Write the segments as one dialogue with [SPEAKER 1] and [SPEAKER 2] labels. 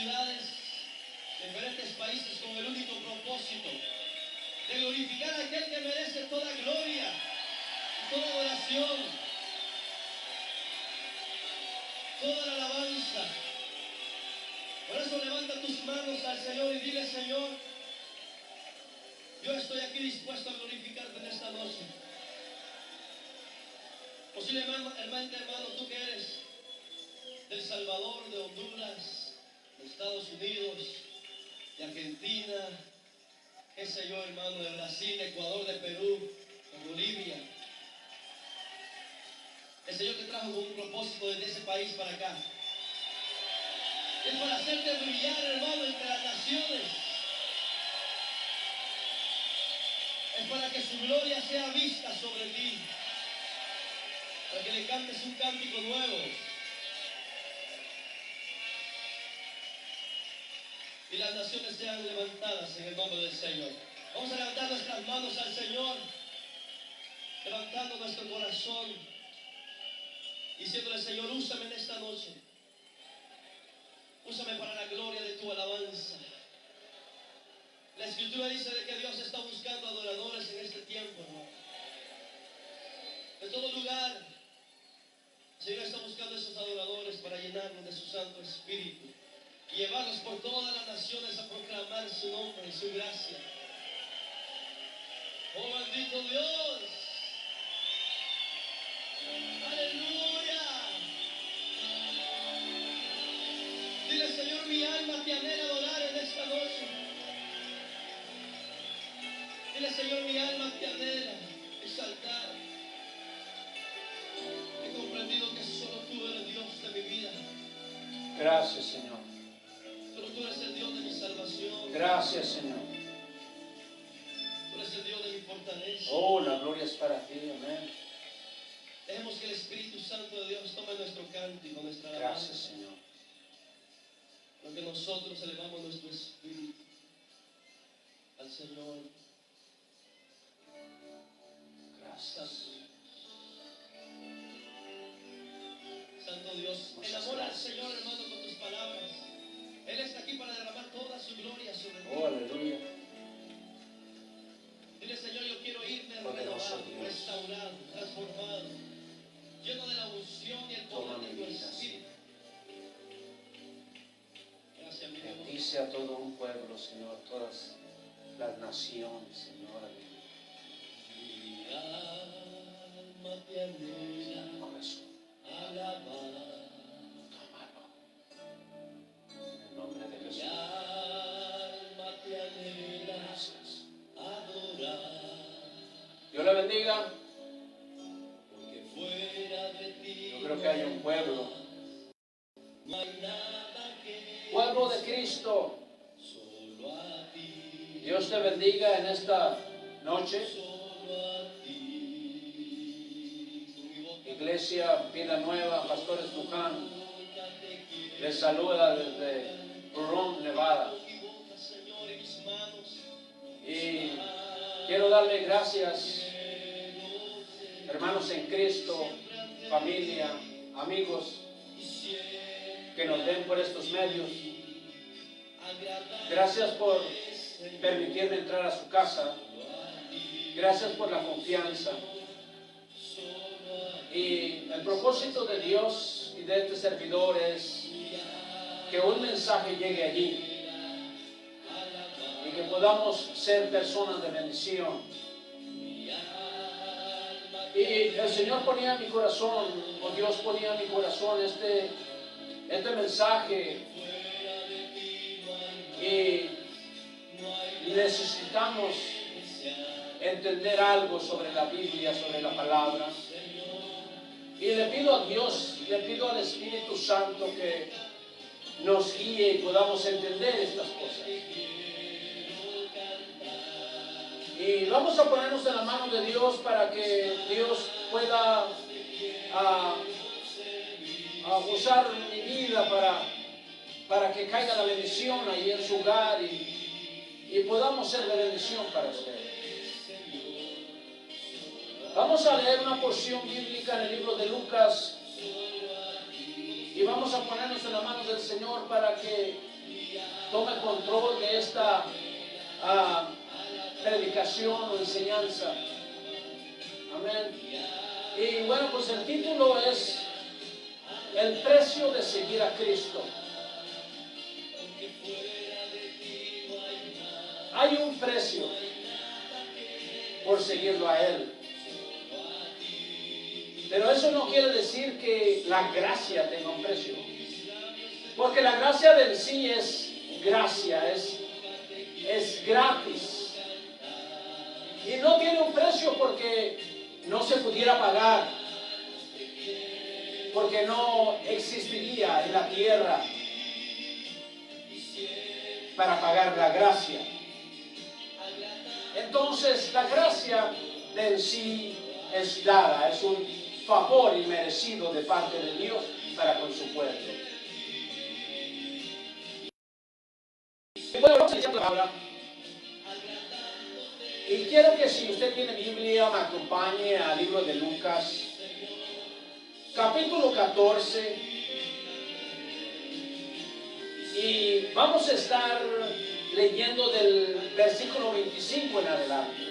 [SPEAKER 1] ciudades, diferentes países, con el único propósito de glorificar a aquel que merece toda gloria y toda adoración, toda la alabanza. Por eso levanta tus manos al Señor y dile: Señor, yo estoy aquí dispuesto a glorificarte en esta noche. Posiblemente, hermano, tú que eres del Salvador, de Honduras, de Estados Unidos, de Argentina, qué sé yo, hermano, de Brasil, de Ecuador, de Perú, de Bolivia. El Señor te trajo con un propósito desde ese país para acá. Es para hacerte brillar, hermano, entre las naciones. Es para que su gloria sea vista sobre ti. Para que le cantes un cántico nuevo. Y las naciones sean levantadas en el nombre del Señor. Vamos a levantar nuestras manos al Señor, levantando nuestro corazón, diciéndole: Señor, úsame en esta noche. Úsame para la gloria de tu alabanza. La Escritura dice de que Dios está buscando adoradores en este tiempo, hermano. En todo lugar, el Señor está buscando esos adoradores para llenarnos de su Santo Espíritu y llevarlos por todas las naciones a proclamar su nombre y su gracia. Oh, bendito Dios. Aleluya. Dile: Señor, mi alma te anhela adorar en esta noche. Dile: Señor, mi alma te anhela exaltar. He comprendido que solo tú eres Dios de mi vida.
[SPEAKER 2] Gracias, Señor.
[SPEAKER 1] Solo tú eres el Dios de mi salvación.
[SPEAKER 2] Gracias, Señor.
[SPEAKER 1] Tú eres el Dios de mi fortaleza.
[SPEAKER 2] Oh, la gloria es para ti, amén.
[SPEAKER 1] Dejemos que el Espíritu Santo de Dios tome nuestro cántico, nuestra alabanza.
[SPEAKER 2] Gracias, Señor.
[SPEAKER 1] Porque nosotros elevamos nuestro espíritu al Señor.
[SPEAKER 2] Gracias.
[SPEAKER 1] Santo Dios, enamora al Señor, hermano, con tus palabras. Él está aquí para derramar toda su gloria sobre ti.
[SPEAKER 2] Oh, aleluya.
[SPEAKER 1] Dile: Señor, yo quiero irme
[SPEAKER 2] Poderoso
[SPEAKER 1] renovado,
[SPEAKER 2] Dios.
[SPEAKER 1] restaurado, transformado, lleno de la unción y el
[SPEAKER 2] Toma
[SPEAKER 1] poder de
[SPEAKER 2] mi
[SPEAKER 1] tu
[SPEAKER 2] vida,
[SPEAKER 1] Espíritu. Gracias, mi Dios.
[SPEAKER 2] Bendice a todo un pueblo, Señor, todas las naciones, Señor.
[SPEAKER 1] Mi alma te anhela
[SPEAKER 2] Corazón.
[SPEAKER 1] alabar.
[SPEAKER 2] Tómalo. En el nombre de
[SPEAKER 1] Mi
[SPEAKER 2] Jesús.
[SPEAKER 1] alma te anhela
[SPEAKER 2] Gracias.
[SPEAKER 1] adorar.
[SPEAKER 2] Dios le bendiga.
[SPEAKER 1] Porque fuera de ti
[SPEAKER 2] Yo creo que hay un pueblo.
[SPEAKER 1] no hay nada que
[SPEAKER 2] Pueblo de Cristo.
[SPEAKER 1] solo a ti,
[SPEAKER 2] Dios te bendiga en esta noche.
[SPEAKER 1] solo a ti. Con mi boca
[SPEAKER 2] Iglesia Vida Nueva, Pastores Luján,
[SPEAKER 1] te quiero.
[SPEAKER 2] les saluda desde Huron, Nevada.
[SPEAKER 1] Con mi boca, Señor, y mis manos.
[SPEAKER 2] Y quiero darle gracias, hermanos en Cristo, familia, amigos que nos ven por estos medios. Gracias por permitirme entrar a su casa. Gracias por la confianza. Y el propósito de Dios y de este servidor es que un mensaje llegue allí y que podamos ser personas de bendición. Y el Señor ponía en mi corazón, o Dios ponía en mi corazón este mensaje, y necesitamos entender algo sobre la Biblia, sobre la palabra. Y le pido a Dios, le pido al Espíritu Santo que nos guíe y podamos entender estas cosas. Y vamos a ponernos en la mano de Dios para que Dios pueda usar mi vida para que caiga la bendición ahí en su hogar y podamos ser de bendición para usted. Vamos a leer una porción bíblica en el libro de Lucas y vamos a ponernos en la mano del Señor para que tome control de esta predicación o enseñanza. Amén. Y bueno, pues el título es El precio de seguir a Cristo. Hay un precio por seguirlo a Él. Pero eso no quiere decir que la gracia tenga un precio. Porque la gracia de sí es gracia, es gratis. Y no tiene un precio porque no se pudiera pagar. Porque no existiría en la tierra para pagar la gracia. Entonces la gracia de sí es dada, es un favor inmerecido de parte de Dios para con su pueblo. Bueno, vamos a iniciar la palabra. Y quiero que si usted tiene Biblia me acompañe al libro de Lucas, capítulo 14. Y vamos a estar leyendo del versículo 25 en adelante.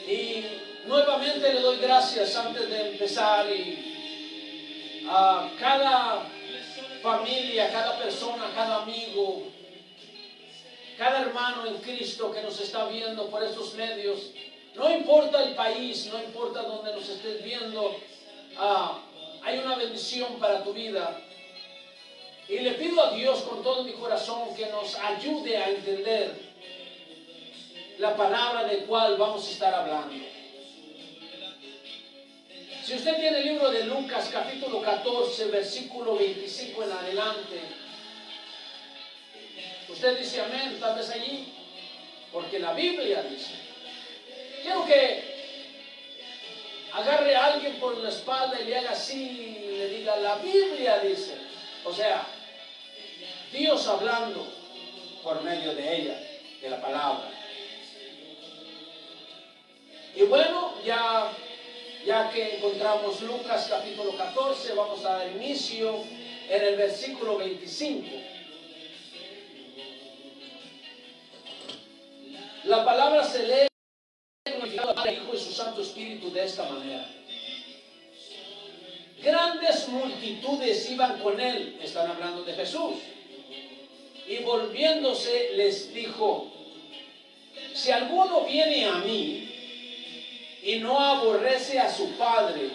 [SPEAKER 2] Y nuevamente le doy gracias antes de empezar y a cada familia, cada persona, cada amigo, cada hermano en Cristo que nos está viendo por estos medios. No importa el país, no importa donde nos estés viendo, hay una bendición para tu vida. Y le pido a Dios con todo mi corazón que nos ayude a entender la palabra de cual vamos a estar hablando. Si usted tiene el libro de Lucas, capítulo 14, versículo 25 en adelante, usted dice amén, tal vez allí, porque la Biblia dice. Quiero que agarre a alguien por la espalda y le haga así y le diga, la Biblia dice. O sea, Dios hablando por medio de ella, de la palabra. Y bueno, ya que encontramos Lucas capítulo 14, vamos a dar inicio en el versículo 25. La palabra se lee al Hijo y su Santo Espíritu de esta manera. Grandes multitudes iban con él, están hablando de Jesús, y volviéndose les dijo, si alguno viene a mí y no aborrece a su padre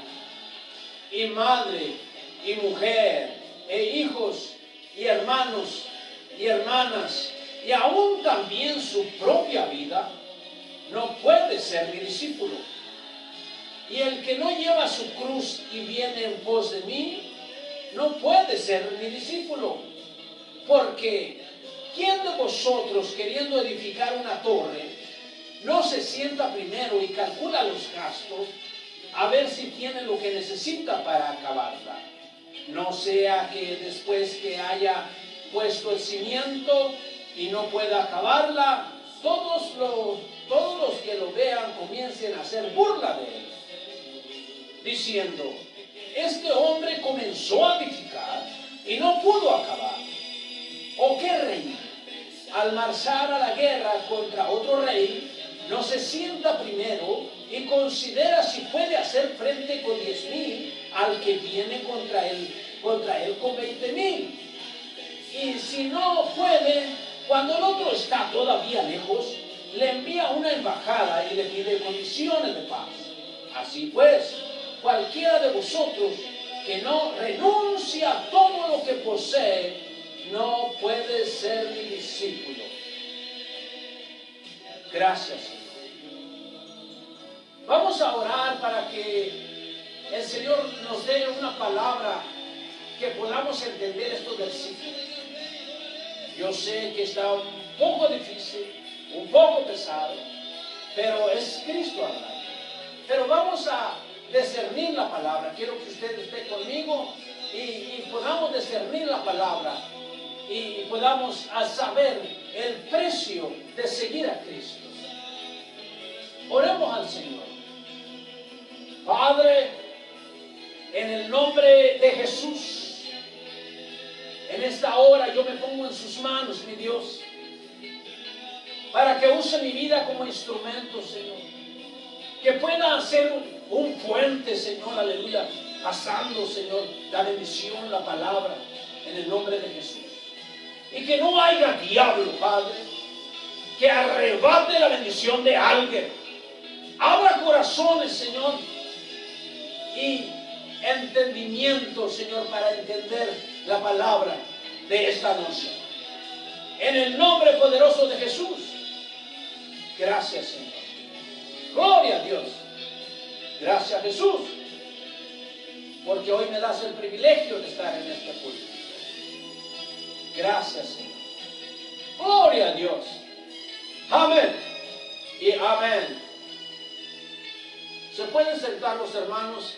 [SPEAKER 2] y madre y mujer e hijos y hermanos y hermanas y aún también su propia vida, no puede ser mi discípulo. Y el que no lleva su cruz y viene en pos de mí, no puede ser mi discípulo. Porque ¿quién de vosotros, queriendo edificar una torre, no se sienta primero y calcula los gastos a ver si tiene lo que necesita para acabarla? No sea que después que haya puesto el cimiento y no pueda acabarla, todos los que lo vean comiencen a hacer burla de él, diciendo, este hombre comenzó a edificar y no pudo acabar. ¿O qué rey, al marchar a la guerra contra otro rey, no se sienta primero y considera si puede hacer frente con 10,000 al que viene contra él con 20,000? Y si no puede, cuando el otro está todavía lejos, le envía una embajada y le pide condiciones de paz. Así pues, cualquiera de vosotros que no renuncia a todo lo que posee, no puede ser mi discípulo. Gracias, Señor. Vamos a orar para que el Señor nos dé una palabra que podamos entender estos versículos. Yo sé que está un poco difícil, un poco pesado, pero es Cristo hablando. Pero vamos a discernir la palabra. Quiero que usted esté conmigo y podamos discernir la palabra y podamos saber el precio de seguir a Cristo. Oremos al Señor. Padre, en el nombre de Jesús, En esta hora yo me pongo en sus manos, mi Dios, para que use mi vida como instrumento, Señor. Que pueda ser un puente, Señor, aleluya, pasando, Señor, la bendición, la palabra, en el nombre de Jesús. Y que no haya diablo, Padre, que arrebate la bendición de alguien. Abra corazones, Señor, y entendimiento, Señor, para entender la palabra de esta noche. En el nombre poderoso de Jesús. Gracias, Señor. Gloria a Dios. Gracias, Jesús. Porque hoy me das el privilegio de estar en este culto. Gracias, Señor. Gloria a Dios. Amén. Y amén. ¿Se pueden sentar los hermanos?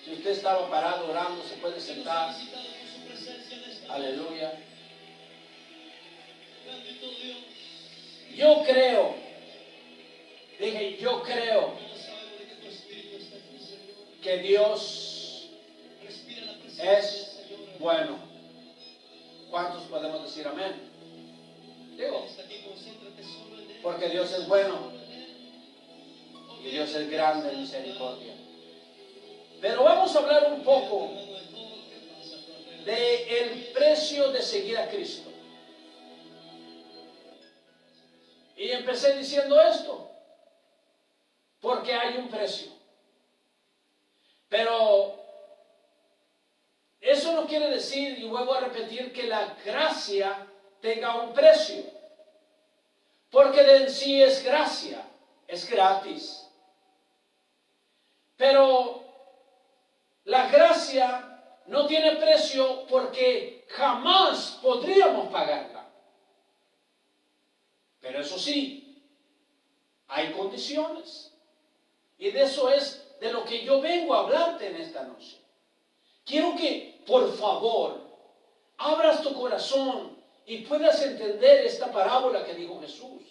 [SPEAKER 2] Si usted estaba parado orando, se puede sentar. Aleluya. Yo creo. Dije, yo creo que Dios es bueno. ¿Cuántos podemos decir amén? Digo, porque Dios es bueno y Dios es grande en misericordia. Pero vamos a hablar un poco del precio de seguir a Cristo. Y empecé diciendo esto, porque hay un precio. Pero eso no quiere decir, y vuelvo a repetir, que la gracia tenga un precio. Porque de en sí es gracia, es gratis. Pero la gracia no tiene precio porque jamás podríamos pagarla. Pero eso sí, hay condiciones. Y de eso es de lo que yo vengo a hablarte en esta noche. Quiero que, por favor, abras tu corazón y puedas entender esta parábola que dijo Jesús.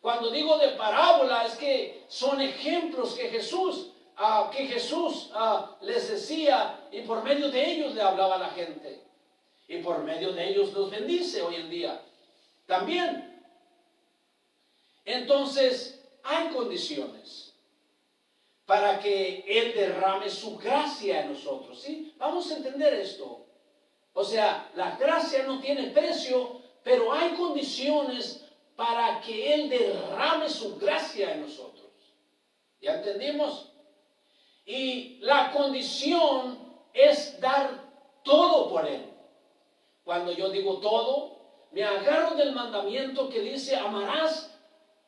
[SPEAKER 2] Cuando digo de parábola es que son ejemplos que Jesús les decía y por medio de ellos le hablaba a la gente. Y por medio de ellos los bendice hoy en día. También. Entonces, hay condiciones para que Él derrame su gracia en nosotros, ¿sí? Vamos a entender esto. O sea, la gracia no tiene precio, pero hay condiciones para que Él derrame su gracia en nosotros. ¿Ya entendimos? Y la condición es dar todo por Él. Cuando yo digo todo, me agarro del mandamiento que dice, amarás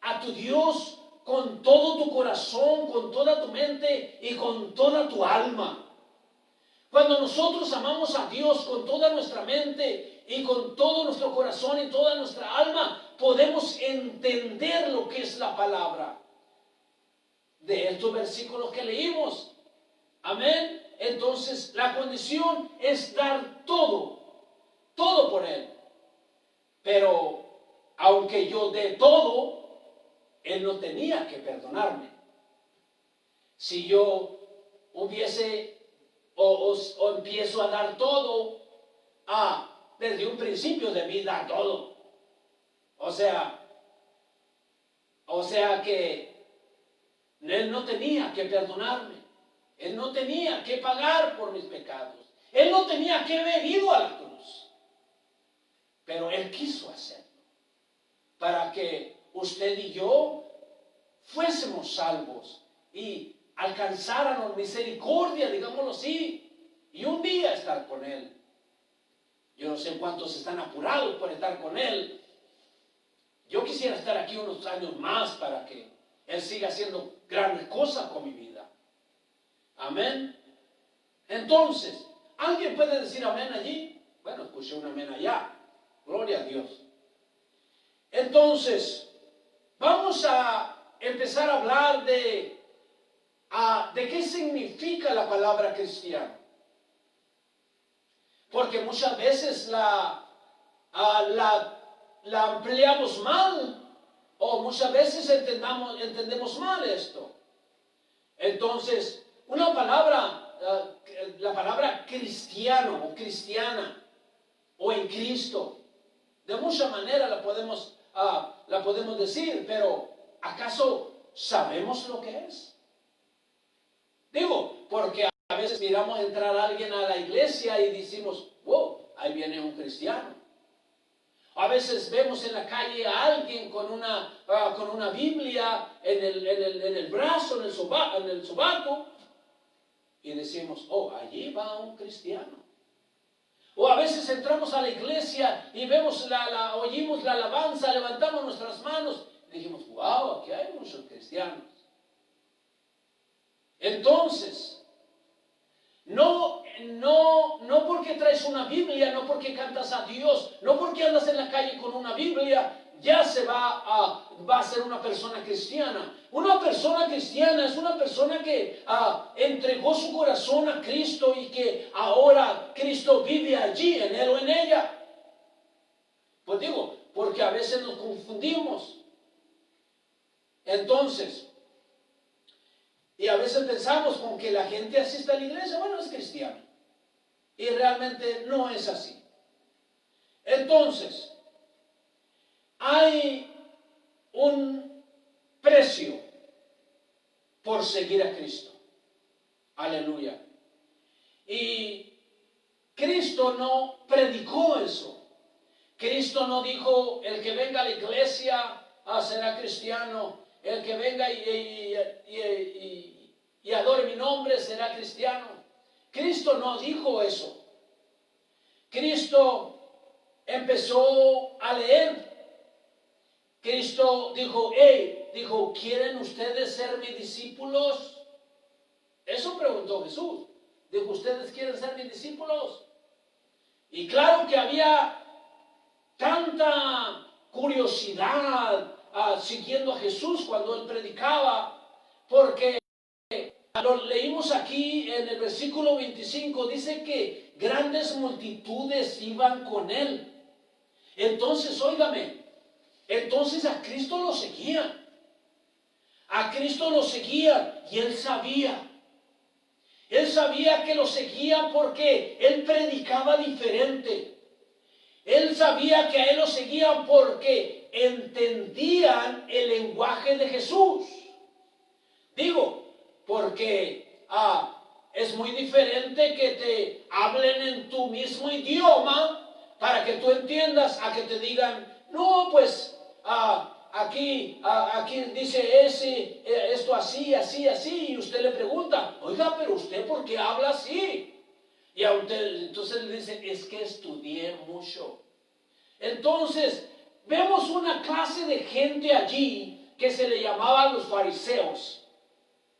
[SPEAKER 2] a tu Dios con todo tu corazón, con toda tu mente y con toda tu alma. Cuando nosotros amamos a Dios con toda nuestra mente y con todo nuestro corazón y toda nuestra alma, podemos entender lo que es la palabra de estos versículos que leímos. Amén. Entonces la condición es dar todo por Él. Pero aunque yo dé todo, Él no tenía que perdonarme. Si yo hubiese o empiezo a dar todo, desde un principio debí dar todo. O sea que Él no tenía que perdonarme. Él no tenía que pagar por mis pecados. Él no tenía que haber ido a la cruz. Pero Él quiso hacerlo para que usted y yo fuésemos salvos y alcanzáramos misericordia, digámoslo así, y un día estar con Él. Yo no sé cuántos están apurados por estar con Él. Yo quisiera estar aquí unos años más para que Él siga haciendo grandes cosas con mi vida. Amén. Entonces, ¿alguien puede decir amén allí? Bueno, escuché un amén allá. Gloria a Dios. Entonces, vamos a empezar a hablar de qué significa la palabra cristiano. Porque muchas veces la empleamos mal, o muchas veces entendemos mal esto. Entonces, una palabra la palabra cristiano o cristiana o en Cristo. De muchas maneras la podemos decir, pero ¿acaso sabemos lo que es? Digo, porque a veces miramos entrar a alguien a la iglesia y decimos, wow, ahí viene un cristiano. A veces vemos en la calle a alguien con una Biblia en el brazo, en el sobaco, y decimos, oh, allí va un cristiano. O a veces entramos a la iglesia y vemos oímos la alabanza, levantamos nuestras manos y dijimos, wow, aquí hay muchos cristianos. Entonces, no porque traes una Biblia, no porque cantas a Dios, no porque andas en la calle con una Biblia, ya va a ser una persona cristiana. Una persona cristiana es una persona que entregó su corazón a Cristo y que ahora Cristo vive allí, en él o en ella. Pues digo, porque a veces nos confundimos. Entonces, y a veces pensamos con que la gente asiste a la iglesia, bueno, es cristiano. Y realmente no es así. Entonces, hay un precio por seguir a Cristo. Aleluya. Y Cristo no predicó eso. Cristo no dijo, el que venga a la iglesia será cristiano. El que venga y adore mi nombre será cristiano. Cristo no dijo eso. Cristo empezó a leer. Cristo dijo, ¿quieren ustedes ser mis discípulos? Eso preguntó Jesús. Dijo, ¿ustedes quieren ser mis discípulos? Y claro que había tanta curiosidad siguiendo a Jesús cuando él predicaba, porque lo leímos aquí en el versículo 25, dice que grandes multitudes iban con él. Entonces, óigame, entonces a Cristo lo seguían. A Cristo lo seguían y él sabía. Él sabía que lo seguían porque él predicaba diferente. Él sabía que a él lo seguían porque entendían el lenguaje de Jesús. Digo, porque es muy diferente que te hablen en tu mismo idioma para que tú entiendas a que te digan, no, pues aquí dice esto así, así, así, y usted le pregunta, oiga, pero usted ¿por qué habla así? Y entonces le dice, es que estudié mucho. Entonces, vemos una clase de gente allí que se le llamaban los fariseos.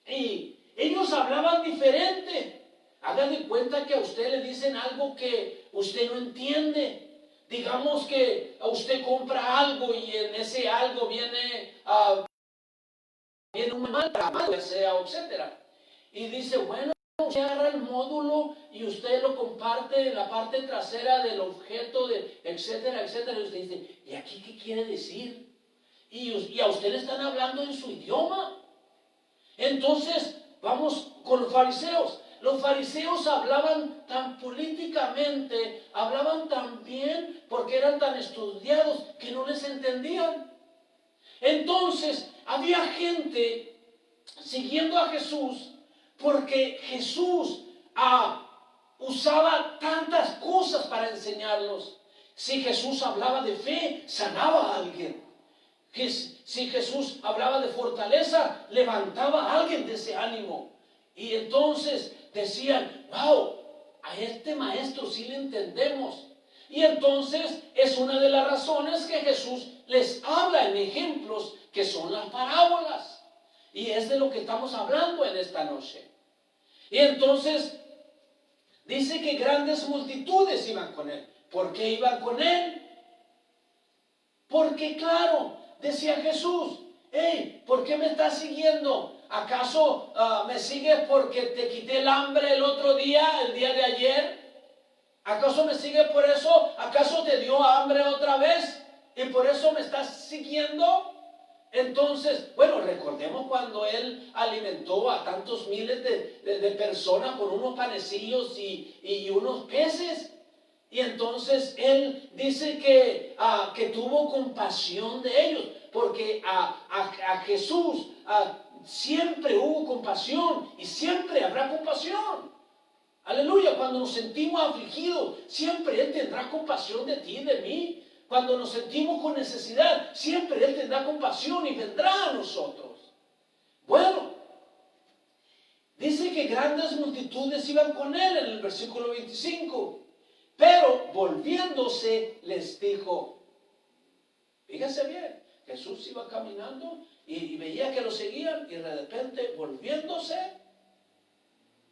[SPEAKER 2] Y ellos hablaban diferente. Hagan de cuenta que a usted le dicen algo que usted no entiende. Digamos que a usted compra algo y en ese algo viene un mal, ya sea, etcétera. Y dice, bueno, usted agarra el módulo y usted lo comparte en la parte trasera del objeto, etcétera, etcétera. Y usted dice, ¿y aquí qué quiere decir? Y a usted le están hablando en su idioma. Entonces, vamos con los fariseos. Los fariseos hablaban tan políticamente, hablaban tan bien, porque eran tan estudiados que no les entendían. Entonces, había gente siguiendo a Jesús porque Jesús usaba tantas cosas para enseñarlos. Si Jesús hablaba de fe, sanaba a alguien. Si Jesús hablaba de fortaleza, levantaba a alguien de ese ánimo. Y entonces decían, wow, a este maestro sí le entendemos. Y entonces es una de las razones que Jesús les habla en ejemplos que son las parábolas. Y es de lo que estamos hablando en esta noche. Y entonces dice que grandes multitudes iban con él. ¿Por qué iban con él? Porque claro, decía Jesús, hey, ¿por qué me estás siguiendo? ¿Acaso me sigues porque te quité el hambre el otro día, el día de ayer? ¿Acaso me sigues por eso? ¿Acaso te dio hambre otra vez? ¿Y por eso me estás siguiendo? Entonces, bueno, recordemos cuando Él alimentó a tantos miles de personas con unos panecillos y unos peces. Y entonces Él dice que tuvo compasión de ellos, porque a Jesús siempre hubo compasión y siempre habrá compasión. Aleluya, cuando nos sentimos afligidos, siempre Él tendrá compasión de ti y de mí. Cuando nos sentimos con necesidad, siempre Él tendrá compasión y vendrá a nosotros. Bueno, dice que grandes multitudes iban con Él en el versículo 25. Pero volviéndose les dijo, fíjense bien, Jesús iba caminando y veía que lo seguían y de repente volviéndose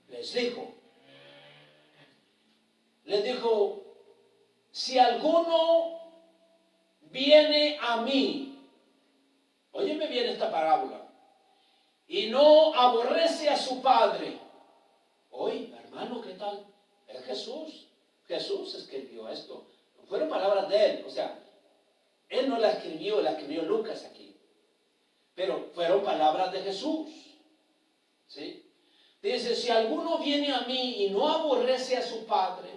[SPEAKER 2] les dijo, si alguno viene a mí, óyeme bien esta parábola, y no aborrece a su padre. Oye, hermano, ¿qué tal? Es Jesús. Jesús escribió esto. Fueron palabras de Él. O sea, Él no la escribió Lucas aquí. Pero fueron palabras de Jesús. ¿Sí? Dice, si alguno viene a mí y no aborrece a su padre,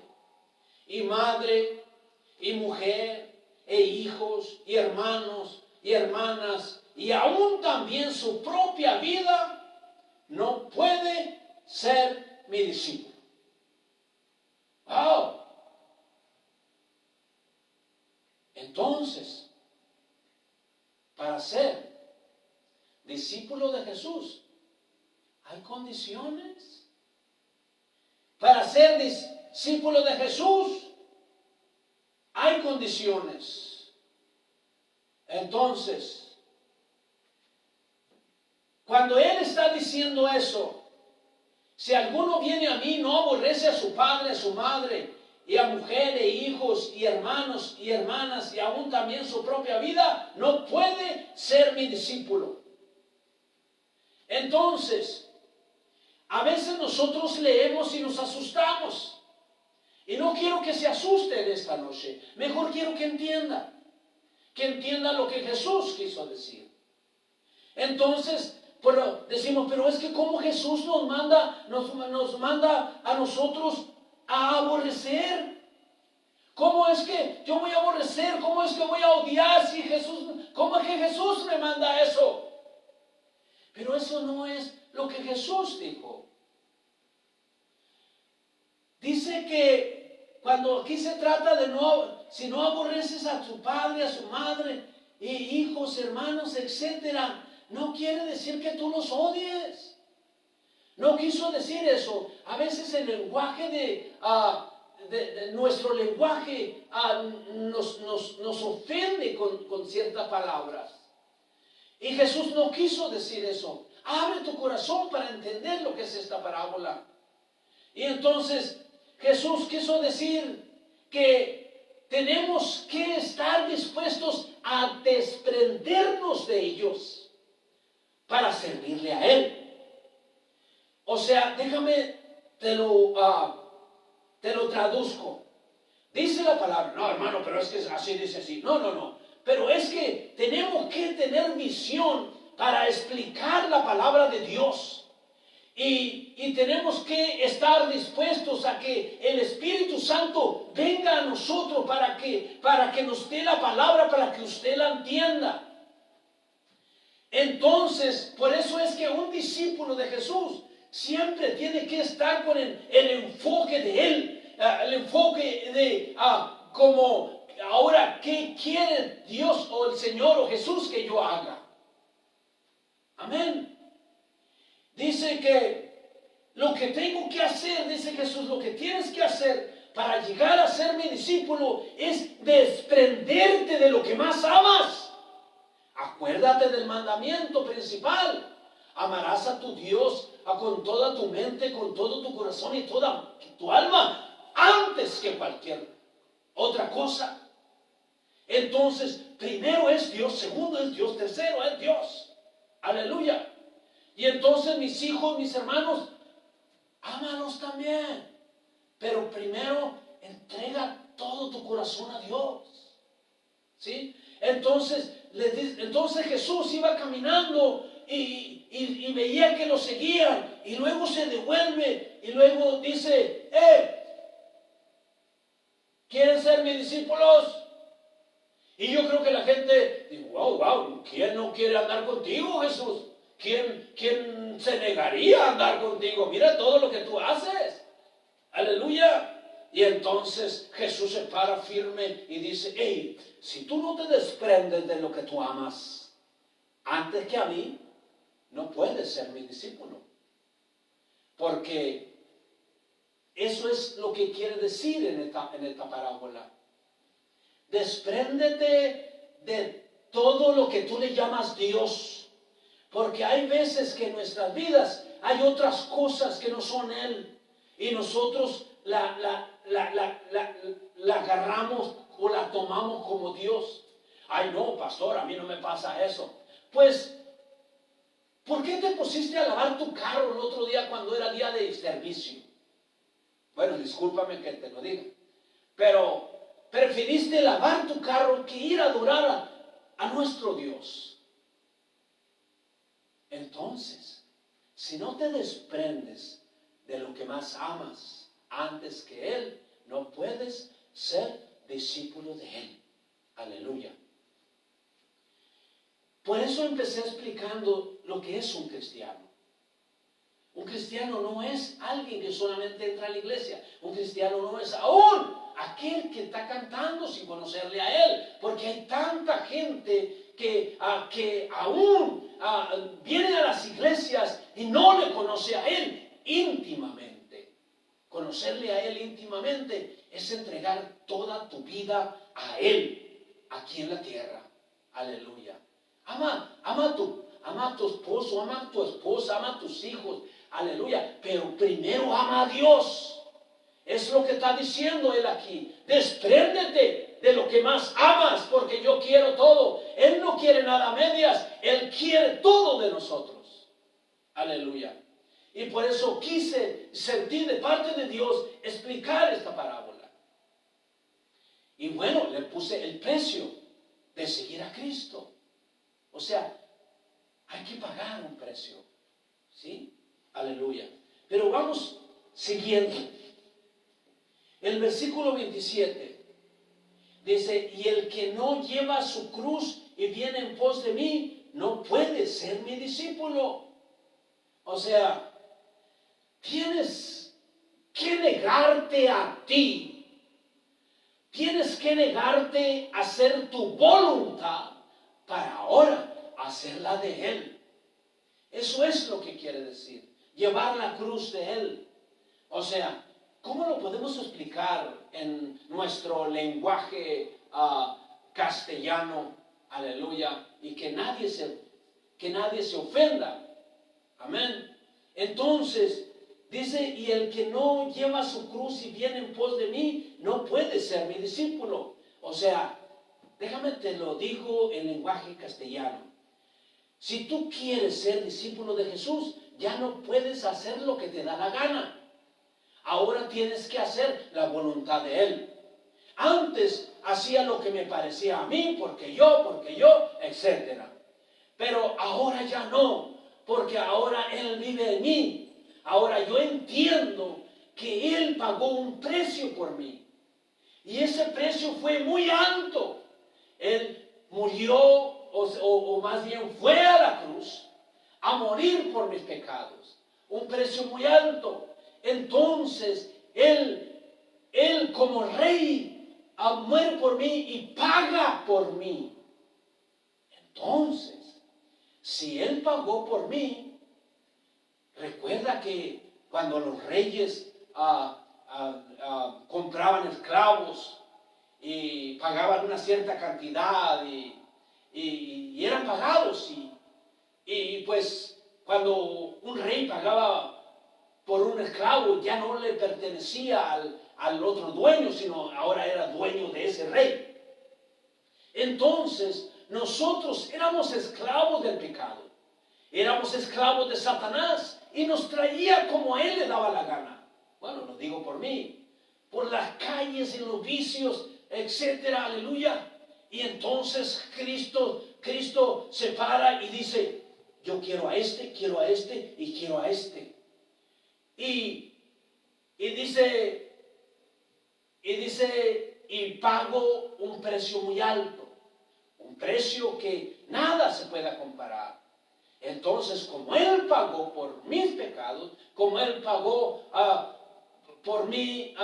[SPEAKER 2] y madre, y mujer, e hijos, y hermanos, y hermanas, y aún también su propia vida, no puede ser mi discípulo. ¡Wow! Entonces, para ser discípulo de Jesús, ¿hay condiciones? Para ser discípulo de Jesús, hay condiciones. Entonces, cuando Él está diciendo eso, si alguno viene a mí, no aborrece a su padre, a su madre, y a mujer, e hijos, y hermanos, y hermanas, y aún también su propia vida, no puede ser mi discípulo. Entonces, a veces nosotros leemos y nos asustamos. Y no quiero que se asusten esta noche. Mejor quiero que entienda lo que Jesús quiso decir. Entonces, pero decimos, pero es que como Jesús nos manda a nosotros a aborrecer. ¿Cómo es que yo voy a aborrecer? ¿Cómo es que voy a odiar si cómo es que Jesús me manda eso? Pero eso no es lo que Jesús dijo. Dice que cuando aquí se trata de si no aborreces a tu padre, a su madre, hijos, hermanos, etcétera, no quiere decir que tú los odies. No quiso decir eso. A veces el lenguaje de nuestro lenguaje nos ofende con ciertas palabras. Y Jesús no quiso decir eso. Abre tu corazón para entender lo que es esta parábola. Y entonces Jesús quiso decir que tenemos que estar dispuestos a desprendernos de ellos para servirle a Él. O sea, déjame, te lo traduzco. Dice la palabra, no hermano, pero es que así dice así. No. Pero es que tenemos que tener visión para explicar la palabra de Dios. Y tenemos que estar dispuestos a que el Espíritu Santo venga a nosotros para que nos dé la palabra, para que usted la entienda. Entonces, por eso es que un discípulo de Jesús siempre tiene que estar con el enfoque de Él, el enfoque de como ahora, ¿qué quiere Dios o el Señor o Jesús que yo haga? Amén. Dice que lo que tengo que hacer, dice Jesús, lo que tienes que hacer para llegar a ser mi discípulo es desprenderte de lo que más amas. Acuérdate del mandamiento principal. Amarás a tu Dios con toda tu mente, con todo tu corazón y toda tu alma, antes que cualquier otra cosa. Entonces, primero es Dios, segundo es Dios, tercero es Dios. Aleluya. Y entonces mis hijos, mis hermanos, ámalos también. Pero primero entrega todo tu corazón a Dios. ¿Sí? Entonces, entonces Jesús iba caminando y veía que lo seguían, y luego se devuelve y luego dice, ¿quieren ser mis discípulos? Y yo creo que la gente dice, wow, ¿quién no quiere andar contigo, Jesús? ¿Quién se negaría a andar contigo? Mira todo lo que tú haces. Aleluya. Y entonces Jesús se para firme y dice, hey, si tú no te desprendes de lo que tú amas antes que a mí, no puedes ser mi discípulo. Porque eso es lo que quiere decir en esta parábola. Despréndete de todo lo que tú le llamas Dios. Porque hay veces que en nuestras vidas hay otras cosas que no son Él. Y nosotros la agarramos o la tomamos como Dios. Ay, no, pastor, a mí no me pasa eso. Pues, ¿por qué te pusiste a lavar tu carro el otro día cuando era día de servicio? Bueno, discúlpame que te lo diga, pero preferiste lavar tu carro que ir a adorar a nuestro Dios. Entonces, si no te desprendes de lo que más amas antes que Él, no puedes ser discípulo de Él. Aleluya. Por eso empecé explicando lo que es un cristiano. Un cristiano no es alguien que solamente entra a la iglesia. Un cristiano no es aún aquel que está cantando sin conocerle a Él. Porque hay tanta gente que aún viene a las iglesias y no le conoce a Él íntimamente. Conocerle a Él íntimamente es entregar toda tu vida a Él aquí en la tierra. Aleluya. Ama a tu esposo, ama a tu esposa, ama a tus hijos. Aleluya. Pero primero ama a Dios. Es lo que está diciendo Él aquí. Despréndete de lo que más amas, porque yo quiero todo. Él no quiere nada a medias. Él quiere todo de nosotros. Aleluya. Y por eso quise sentir de parte de Dios explicar esta parábola. Y bueno, le puse el precio de seguir a Cristo. O sea, hay que pagar un precio. ¿Sí? Aleluya. Pero vamos siguiendo. El versículo 27 dice, y el que no lleva su cruz y viene en pos de mí, no puede ser mi discípulo. O sea, tienes que negarte a ti. Tienes que negarte a hacer tu voluntad para ahora hacer la de Él. Eso es lo que quiere decir, llevar la cruz de Él. O sea, ¿cómo lo podemos explicar en nuestro lenguaje castellano? Aleluya. Y que nadie se ofenda. Amén. Entonces, dice, y el que no lleva su cruz y viene en pos de mí, no puede ser mi discípulo. O sea, déjame te lo digo en lenguaje castellano. Si tú quieres ser discípulo de Jesús, ya no puedes hacer lo que te da la gana. Ahora tienes que hacer la voluntad de Él. Antes hacía lo que me parecía a mí, porque yo, etc. Pero ahora ya no, porque ahora Él vive en mí. Ahora yo entiendo que Él pagó un precio por mí. Y ese precio fue muy alto. Él murió, o más bien fue a la cruz a morir por mis pecados. Un precio muy alto. Entonces, Él como rey muere por mí y paga por mí. Entonces, si Él pagó por mí, recuerda que cuando los reyes compraban esclavos y pagaban una cierta cantidad y eran pagados y pues cuando un rey pagaba por un esclavo ya no le pertenecía al otro dueño, sino ahora era dueño de ese rey. Entonces nosotros éramos esclavos del pecado, éramos esclavos de Satanás y nos traía como a él le daba la gana. Bueno, lo digo por mí, por las calles y los vicios, etcétera, aleluya. Y entonces Cristo Cristo se para y dice, yo quiero a este y quiero a este. Y dice, y pago un precio muy alto, un precio que nada se pueda comparar. Entonces, como Él pagó por mis pecados, como Él pagó por mí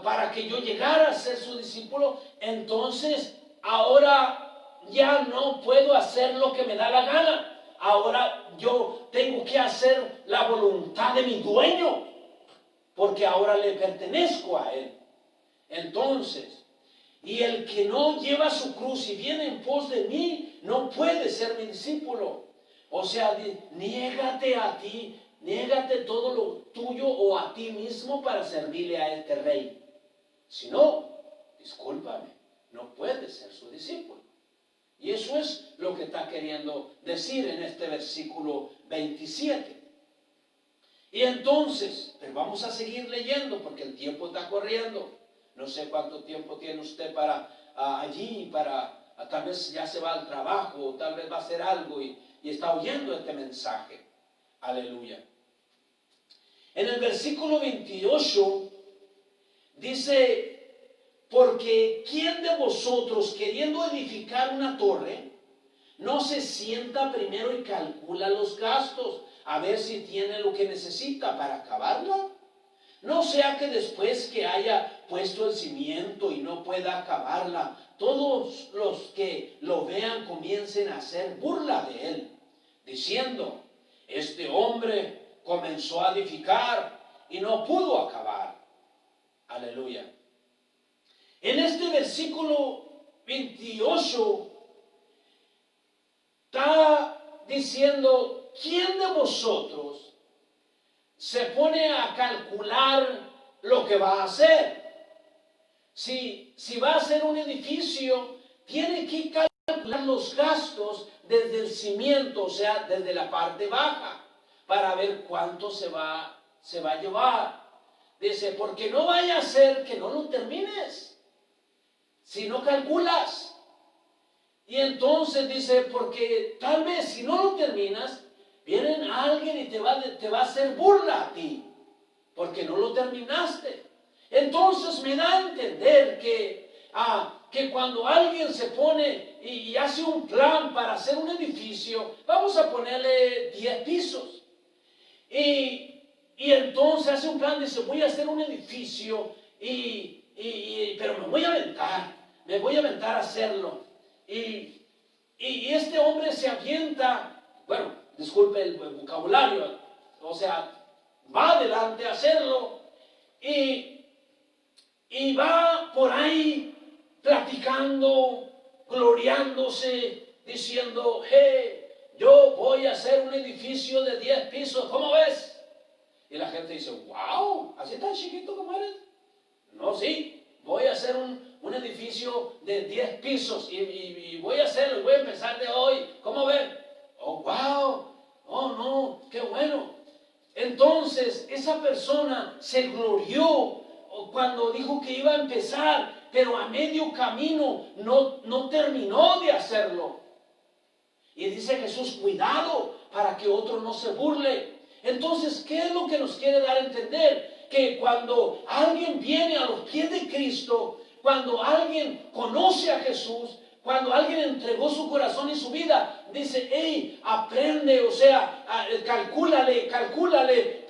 [SPEAKER 2] para que yo llegara a ser su discípulo, entonces ahora ya no puedo hacer lo que me da la gana. Ahora yo tengo que hacer la voluntad de mi dueño, porque ahora le pertenezco a Él. Entonces, y el que no lleva su cruz y viene en pos de mí, no puede ser mi discípulo. O sea, niégate a ti, niégate todo lo tuyo o a ti mismo para servirle a este rey. Si no, discúlpame, no puedes ser su discípulo. Y eso es lo que está queriendo decir en este versículo 27. Y entonces, pero vamos a seguir leyendo porque el tiempo está corriendo. No sé cuánto tiempo tiene usted para allí, tal vez ya se va al trabajo, o tal vez va a hacer algo y está oyendo este mensaje. Aleluya. En el versículo 28 dice, porque ¿quién de vosotros queriendo edificar una torre no se sienta primero y calcula los gastos a ver si tiene lo que necesita para acabarla? No sea que después que haya puesto el cimiento y no pueda acabarla, todos los que lo vean comiencen a hacer burla de él, diciendo, este hombre comenzó a edificar y no pudo acabar. Aleluya. En este versículo 28 está diciendo, ¿quién de vosotros se pone a calcular lo que va a hacer? Si va a hacer un edificio, tiene que calcular los gastos desde el cimiento, o sea, desde la parte baja, para ver cuánto se va a llevar. Dice, porque no vaya a ser que no lo termines, si no calculas. Y entonces dice, porque tal vez si no lo terminas, vienen alguien y te va a hacer burla a ti, porque no lo terminaste. Entonces me da a entender que cuando alguien se pone y hace un plan para hacer un edificio, vamos a ponerle 10 pisos. Y entonces hace un plan, dice, voy a hacer un edificio, pero me voy a aventar a hacerlo. Y este hombre se avienta, bueno, disculpe el vocabulario, o sea, va adelante a hacerlo y va por ahí platicando, gloriándose, diciendo, hey, yo voy a hacer un edificio de 10 pisos, ¿cómo ves? Y la gente dice, wow, ¿así tan chiquito como eres? No, sí, voy a hacer un edificio de 10 pisos y voy a hacerlo, voy a empezar de hoy, ¿cómo ven? Oh, wow, oh no, qué bueno. Entonces esa persona se glorió cuando dijo que iba a empezar, pero a medio camino no terminó de hacerlo. Y dice Jesús, cuidado para que otro no se burle. Entonces, ¿qué es lo que nos quiere dar a entender? Que cuando alguien viene a los pies de Cristo, cuando alguien conoce a Jesús, cuando alguien entregó su corazón y su vida, dice, hey, aprende, o sea, calcúlale,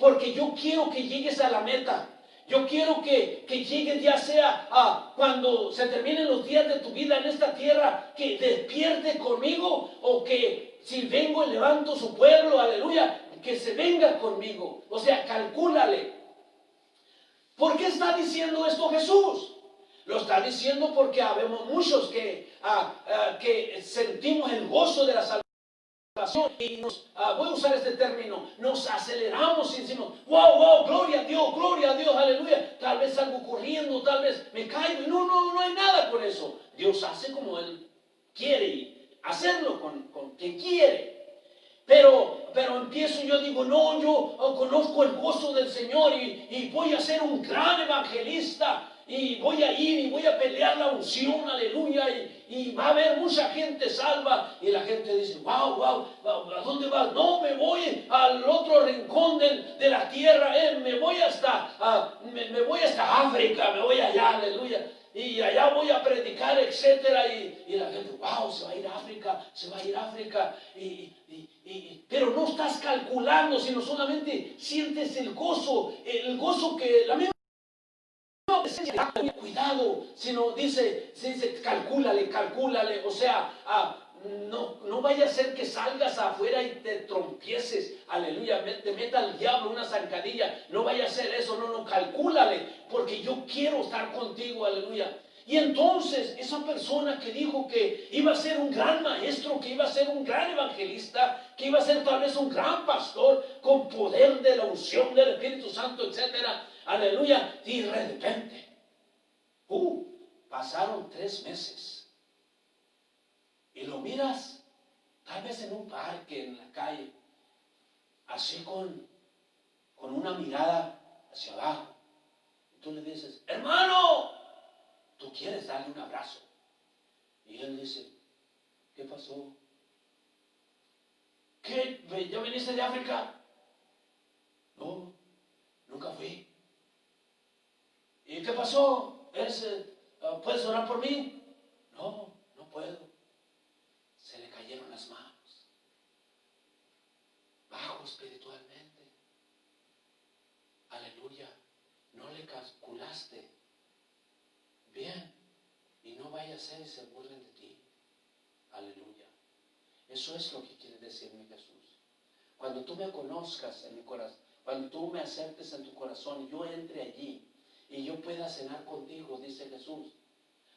[SPEAKER 2] porque yo quiero que llegues a la meta. Yo quiero que llegues ya sea cuando se terminen los días de tu vida en esta tierra, que despierte conmigo, o que si vengo y levanto su pueblo, aleluya, que se venga conmigo. O sea, calcúlale. ¿Por qué está diciendo esto Jesús? Lo está diciendo porque habemos muchos que sentimos el gozo de la salvación y voy a usar este término, nos aceleramos y decimos, wow, gloria a Dios, aleluya. Tal vez salgo corriendo, tal vez me caigo. No hay nada con eso. Dios hace como Él quiere y hacerlo con quien quiere. Pero empiezo, yo digo, no, yo conozco el gozo del Señor y voy a ser un gran evangelista y voy a ir y voy a pelear la unción, aleluya, y va a haber mucha gente salva. Y la gente dice, wow, wow, ¿a dónde vas? No, me voy al otro rincón de la tierra, me voy me voy hasta África, me voy allá, aleluya. Y allá voy a predicar, etcétera. Y la gente, wow, se va a ir a África, se va a ir a África. Pero no estás calculando, sino solamente sientes el gozo que la misma cuidado, sino dice, calcúlale, o sea, no vaya a ser que salgas afuera y te trompieces, aleluya, te meta el diablo una zancadilla, no vaya a ser eso, no, calcúlale, porque yo quiero estar contigo, aleluya. Y entonces esa persona que dijo que iba a ser un gran maestro, que iba a ser un gran evangelista, que iba a ser tal vez un gran pastor con poder de la unción del Espíritu Santo, etcétera, aleluya, y de repente, pasaron 3 meses y lo miras tal vez en un parque, en la calle, así con una mirada hacia abajo. Y tú le dices, hermano, tú quieres darle un abrazo. Y él dice, ¿qué pasó? ¿Qué? ¿Ya viniste de África? No, nunca fui. ¿Y qué pasó? ¿Puedes orar por mí? No, no puedo. Se le cayeron las manos. Bajo espiritualmente. Aleluya. No le calculaste bien. Y no vaya a ser y se burlen de ti. Aleluya. Eso es lo que quiere decirme Jesús. Cuando tú me conozcas en mi corazón, cuando tú me aceptes en tu corazón y yo entre allí y yo pueda cenar contigo, dice Jesús,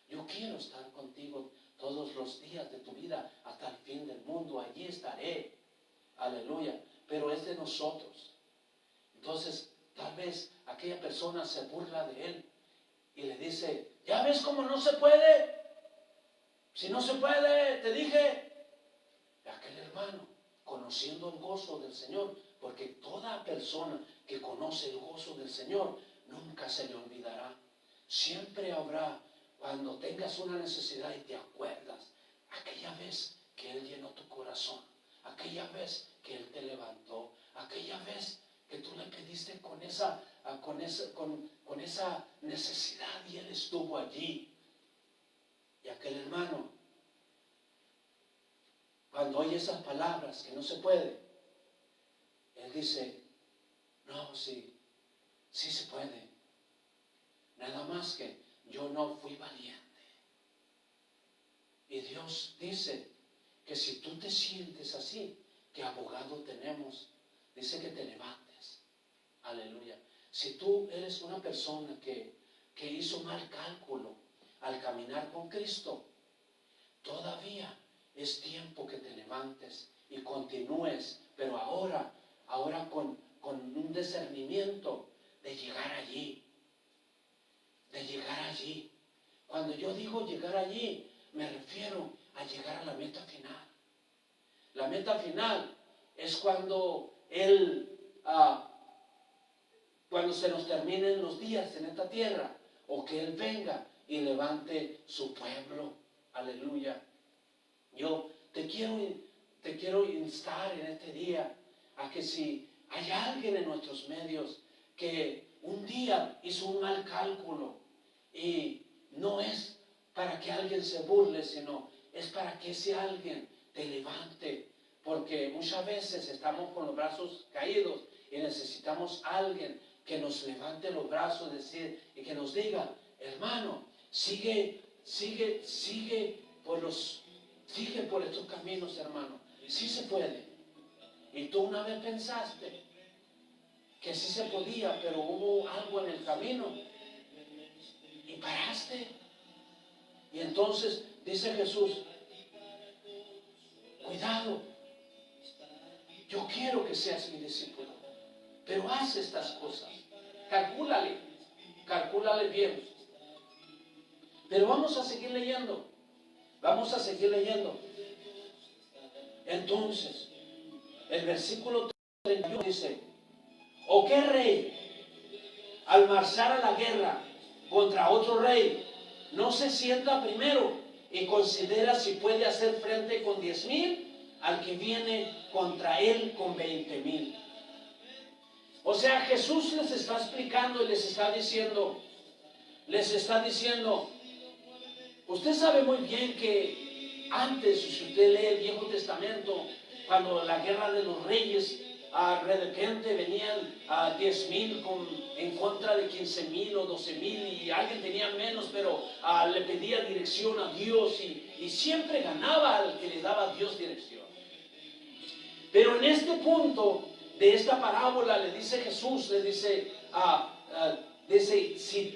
[SPEAKER 2] yo quiero estar contigo todos los días de tu vida hasta el fin del mundo. Allí estaré. Aleluya. Pero es de nosotros. Entonces, tal vez aquella persona se burla de él y le dice, ¿ya ves cómo no se puede? Si no se puede, te dije. Aquel hermano, conociendo el gozo del Señor, porque toda persona que conoce el gozo del Señor, nunca se le olvidará. Siempre habrá, cuando tengas una necesidad y te acuerdas, aquella vez que Él llenó tu corazón, aquella vez que Él te levantó, aquella vez que tú le pediste con esa necesidad y Él estuvo allí. Y aquel hermano, cuando oye esas palabras que no se puede, él dice, no, sí se puede. Nada más que yo no fui valiente. Y Dios dice que si tú te sientes así, que abogado tenemos, dice que te levantes. Aleluya. Si tú eres una persona que hizo mal cálculo al caminar con Cristo, todavía es tiempo que te levantes y continúes, pero ahora con un discernimiento de llegar allí. De llegar allí. Cuando yo digo llegar allí, me refiero a llegar a la meta final. La meta final es cuando cuando se nos terminen los días en esta tierra, o que Él venga y levante su pueblo. Aleluya. Yo te quiero instar en este día a que si hay alguien en nuestros medios que un día hizo un mal cálculo, y no es para que alguien se burle, sino es para que ese alguien te levante, porque muchas veces estamos con los brazos caídos y necesitamos a alguien que nos levante los brazos y que nos diga, hermano, sigue por estos caminos, hermano. Sí se puede. Y tú una vez pensaste que sí se podía, pero hubo algo en el camino y paraste. Y entonces dice Jesús, cuidado, yo quiero que seas mi discípulo, pero haz estas cosas. Calcúlale bien. Pero vamos a seguir leyendo. Entonces, el versículo 31 dice, ¿o qué rey al marchar a la guerra contra otro rey, no se sienta primero y considera si puede hacer frente con 10,000 al que viene contra él con 20,000. O sea, Jesús les está explicando y les está diciendo, usted sabe muy bien que antes, si usted lee el Viejo Testamento, cuando la guerra de los reyes, de repente venían a 10,000 en contra de 15,000 o 12,000 y alguien tenía menos, pero le pedía dirección a Dios y siempre ganaba al que le daba a Dios dirección. Pero en este punto de esta parábola le dice Jesús, le dice,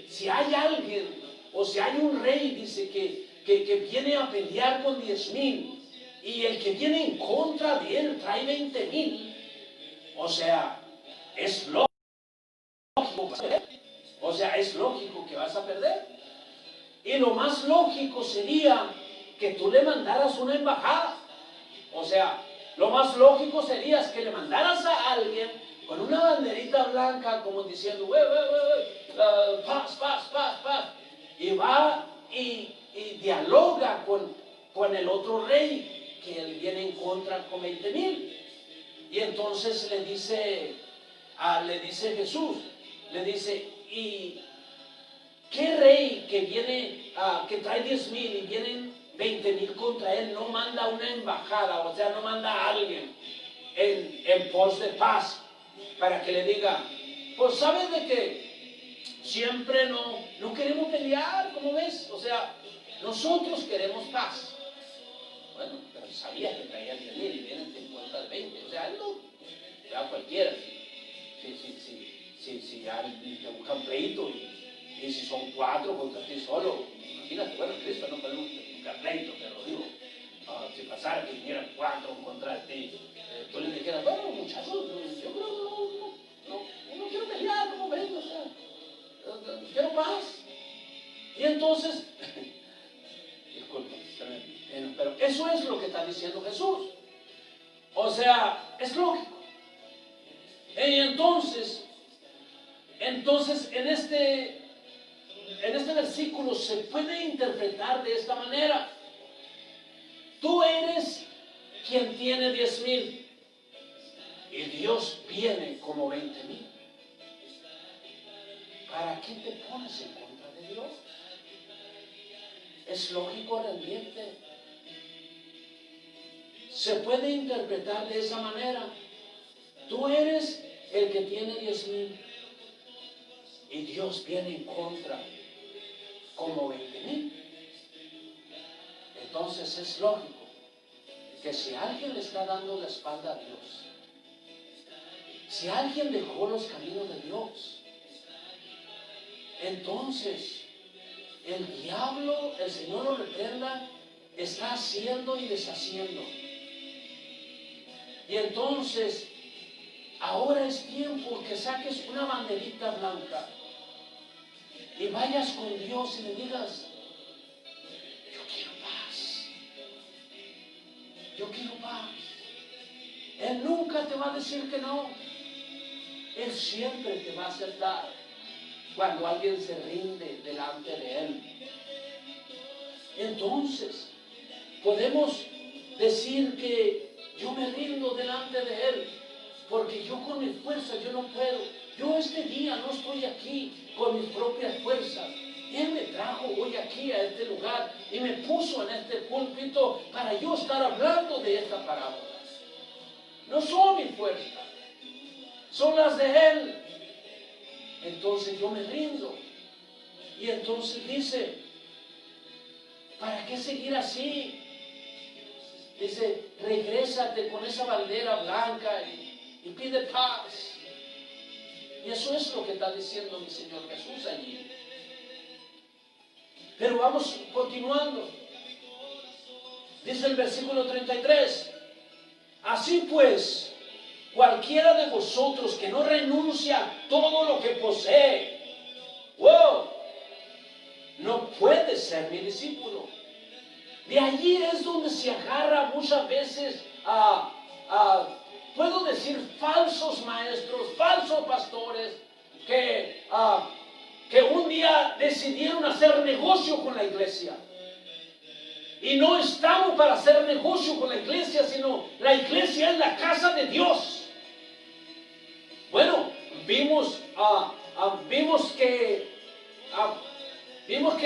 [SPEAKER 2] si hay alguien o si hay un rey, dice que viene a pelear con 10,000 y el que viene en contra de él trae 20,000, o sea, es lógico, que vas a perder. Y lo más lógico sería que tú le mandaras una embajada. O sea, lo más lógico sería que le mandaras a alguien con una banderita blanca como diciendo, paz, paz, paz, paz. Y va y dialoga con el otro rey que él viene en contra con 20,000. Y entonces le dice Jesús, le dice, ¿y qué rey que viene, que trae 10,000 y vienen 20,000 contra él, no manda una embajada, o sea, no manda a alguien en pos de paz para que le diga, pues sabes de que siempre no queremos pelear, ¿cómo ves? O sea, nosotros queremos paz. Bueno, pero sabía que traía 10,000 y vienen en contra de 20, o sea, no, ya cualquiera, si hay un pleito y si son 4 contra ti solo, imagínate, bueno, Cristo no podemos buscar pleito, pero digo, si pasara que vinieran 4 contra ti, tú le dijeras, bueno, muchachos, yo creo no quiero pelear, ¿cómo ven? O sea, quiero paz. Y entonces, disculpa, pero eso es lo que está diciendo Jesús. O sea, es lógico. Y entonces en este versículo se puede interpretar de esta manera. Tú eres quien tiene 10,000 y Dios viene como 20,000. ¿Para qué te pones en contra de Dios? ¿Es lógico rendirte? Se puede interpretar de esa manera. Tú eres el que tiene 10,000 y Dios viene en contra como 20,000. Entonces es lógico que si alguien le está dando la espalda a Dios, si alguien dejó los caminos de Dios, entonces el diablo, el Señor lo reprenda, está haciendo y deshaciendo. Y entonces ahora es tiempo que saques una banderita blanca y vayas con Dios y le digas, yo quiero paz, yo quiero paz. Él nunca te va a decir que no. Él siempre te va a aceptar cuando alguien se rinde delante de Él. Entonces podemos decir que yo me rindo delante de Él, porque yo con mi fuerza yo no puedo. Yo este día no estoy aquí con mis propias fuerzas. Él me trajo hoy aquí a este lugar y me puso en este púlpito para yo estar hablando de esta parábola. No son mi fuerza, son las de Él. Entonces yo me rindo. Y entonces dice, ¿para qué seguir así? Dice, regrésate con esa bandera blanca y pide paz. Y eso es lo que está diciendo mi Señor Jesús allí. Pero vamos continuando. Dice el versículo 33. Así pues, cualquiera de vosotros que no renuncia a todo lo que posee, no puede ser mi discípulo. De allí es donde se agarra muchas veces puedo decir, falsos maestros, falsos pastores, que que un día decidieron hacer negocio con la iglesia. Y no estamos para hacer negocio con la iglesia, sino la iglesia es la casa de Dios. Bueno, vimos que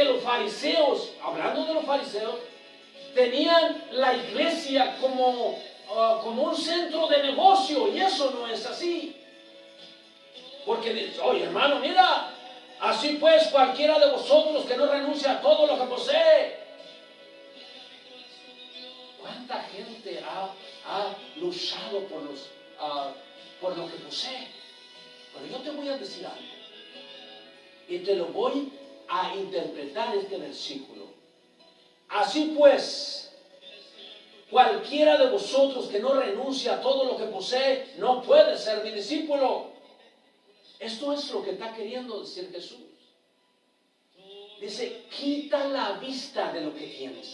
[SPEAKER 2] los fariseos, hablando de los fariseos, tenían la iglesia como un centro de negocio, y eso no es así. Porque dice, oye hermano, mira, así pues cualquiera de vosotros que no renuncia a todo lo que posee. ¿Cuánta gente ha luchado por lo que posee? Pero yo te voy a decir algo, y te lo voy a interpretar este versículo. Así pues, cualquiera de vosotros que no renuncia a todo lo que posee, no puede ser mi discípulo. Esto es lo que está queriendo decir Jesús. Dice, quita la vista de lo que tienes.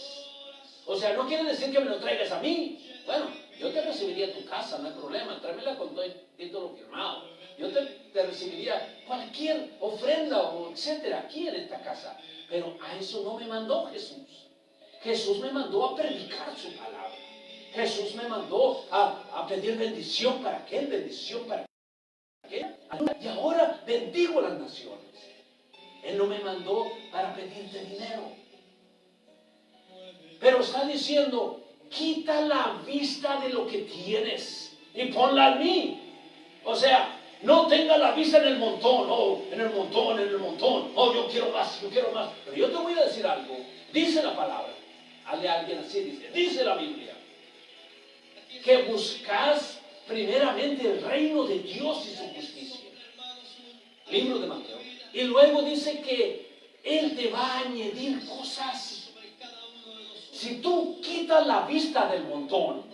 [SPEAKER 2] O sea, no quiere decir que me lo traigas a mí. Bueno, yo te recibiría a tu casa, no hay problema. Tráemela con todo el título firmado. Yo te recibiría cualquier ofrenda o etcétera aquí en esta casa. Pero a eso no me mandó Jesús. Jesús me mandó a predicar su palabra. Jesús me mandó a pedir bendición para aquel, bendición para aquel. Y ahora bendigo las naciones. Él no me mandó para pedirte dinero. Pero está diciendo, quita la vista de lo que tienes y ponla en mí. O sea, no tenga la vista en el montón, en el montón. Yo quiero más. Pero yo te voy a decir algo. Dice la palabra. Hazle a alguien así, dice la Biblia, que buscas primeramente el reino de Dios y su justicia. Libro de Mateo. Y luego dice que Él te va a añadir cosas. Si tú quitas la vista del montón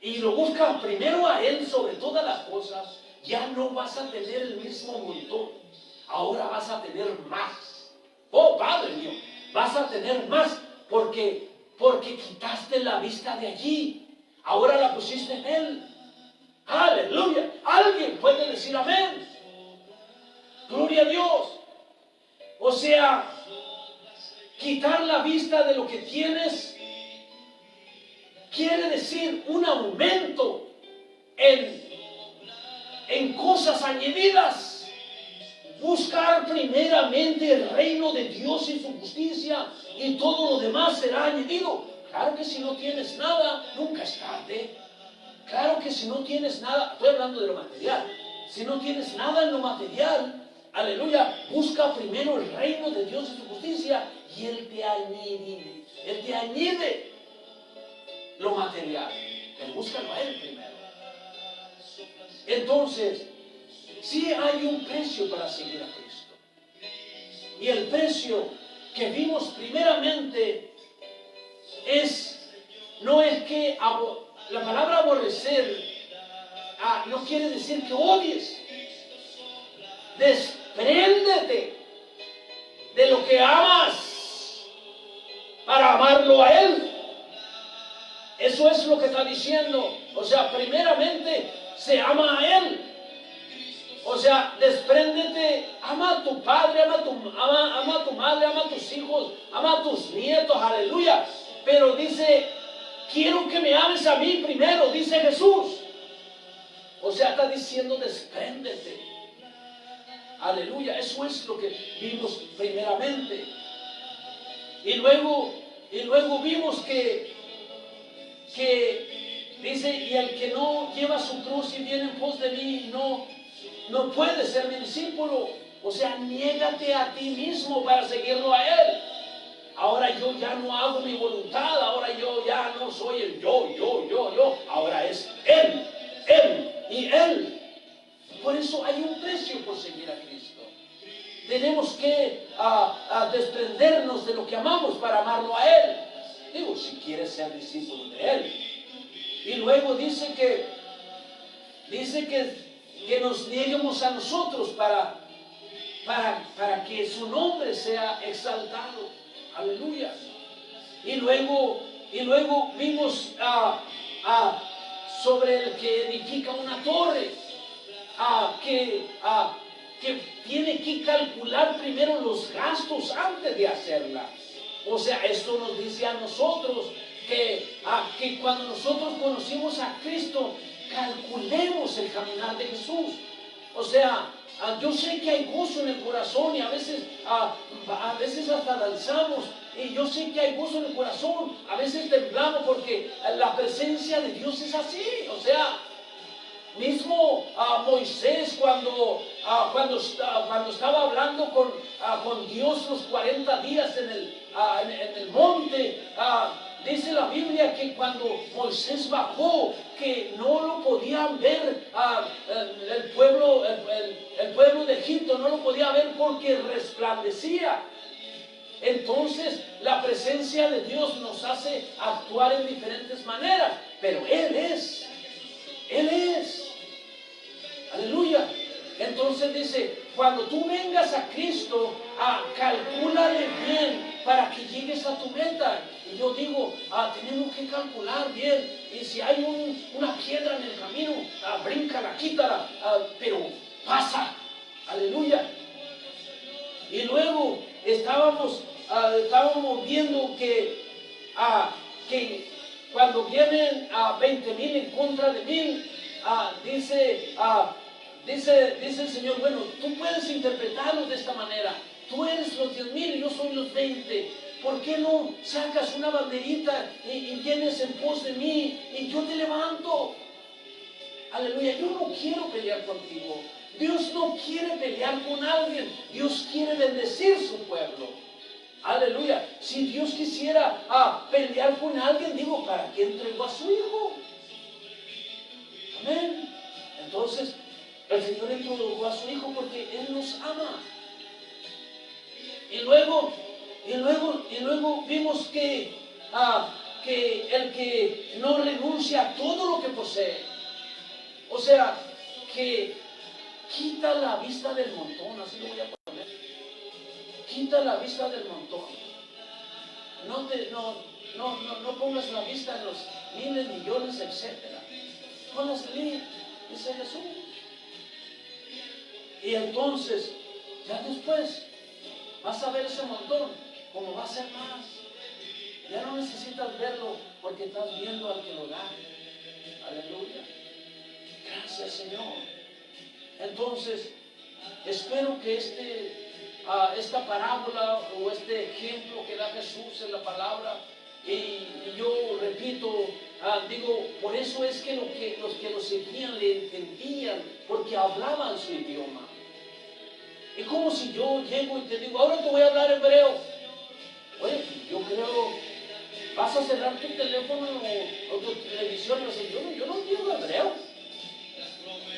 [SPEAKER 2] y lo buscas primero a Él sobre todas las cosas, ya no vas a tener el mismo montón. Ahora vas a tener más. Oh, Padre mío, vas a tener más porque quitaste la vista de allí. Ahora la pusiste en Él. Aleluya. Alguien puede decir amén. Gloria a Dios. O sea, quitar la vista de lo que tienes quiere decir un aumento en cosas añadidas. Buscar primeramente el reino de Dios y su justicia, y todo lo demás será añadido. Claro que si no tienes nada, nunca es tarde. Claro que si no tienes nada, estoy hablando de lo material. Si no tienes nada en lo material, aleluya, busca primero el reino de Dios y su justicia, y Él te añade lo material. Pero búscalo a Él primero. Entonces, sí hay un precio para seguir a Cristo. Y el precio que vimos primeramente no es que la palabra aborrecer no quiere decir que odies. Despréndete de lo que amas para amarlo a Él. Eso es lo que está diciendo. O sea, primeramente se ama a Él. O sea, despréndete, ama a tu padre, ama a tu madre, ama a tus hijos, ama a tus nietos, aleluya. Pero dice, quiero que me ames a mí primero, dice Jesús. O sea, está diciendo, despréndete. Aleluya, eso es lo que vimos primeramente. Y luego vimos que dice, y el que no lleva su cruz y viene en pos de mí, no puede ser mi discípulo. O sea, niégate a ti mismo para seguirlo a Él. Ahora yo ya no hago mi voluntad, ahora yo ya no soy el yo. Ahora es Él y Él. Por eso hay un precio por seguir a Cristo. Tenemos que desprendernos de lo que amamos para amarlo a Él. Digo, si quieres ser discípulo de Él. Y luego dice que nos nieguemos a nosotros para que su nombre sea exaltado. Aleluya. Y luego vimos sobre el que edifica una torre, que tiene que calcular primero los gastos antes de hacerla. O sea, esto nos dice a nosotros que cuando nosotros conocimos a Cristo, calculemos el caminar de Jesús. O sea, yo sé que hay gozo en el corazón y a veces hasta danzamos. Y yo sé que hay gozo en el corazón, a veces temblamos porque la presencia de Dios es así. O sea, mismo Moisés cuando estaba hablando con Dios los 40 días en el monte, dice la Biblia que cuando Moisés bajó, que no lo podían ver el pueblo de Egipto, no lo podía ver porque resplandecía. Entonces la presencia de Dios nos hace actuar en diferentes maneras, pero Él es. Aleluya. Entonces dice, cuando tú vengas a Cristo, calcúlale bien para que llegues a tu meta. Y yo digo, tenemos que calcular bien. Y si hay una piedra en el camino, bríncala, quítala, pero pasa. Aleluya. Y luego estábamos viendo que cuando vienen 20,000 en contra de 1,000, dice el Señor, bueno, tú puedes interpretarlo de esta manera. Tú eres los 10,000 y yo soy los 20. ¿Por qué no sacas una banderita y vienes en pos de mí y yo te levanto? Aleluya, yo no quiero pelear contigo. Dios no quiere pelear con alguien. Dios quiere bendecir su pueblo. Aleluya. Si Dios quisiera pelear con alguien, digo, ¿para qué entregó a su Hijo? Amén. Entonces, el Señor entregó a su Hijo porque Él nos ama. Y luego vimos que el que no renuncia a todo lo que posee, o sea, que quita la vista del montón, así lo voy a poner. Quita la vista del montón. No pongas la vista en los miles, millones, etc. Ponlas en mí, dice Jesús. Y entonces, ya después, vas a ver ese montón, como va a ser más. Ya no necesitas verlo porque estás viendo al que lo da. Aleluya. Gracias, Señor. Entonces, espero que esta parábola o este ejemplo que da Jesús en la palabra, y yo repito, digo, por eso es que los que lo seguían le entendían, porque hablaban su idioma. Es como si yo llego y te digo, ahora te voy a hablar hebreo. Oye, yo creo, vas a cerrar tu teléfono o tu televisión y vas a decir, yo no entiendo hebreo.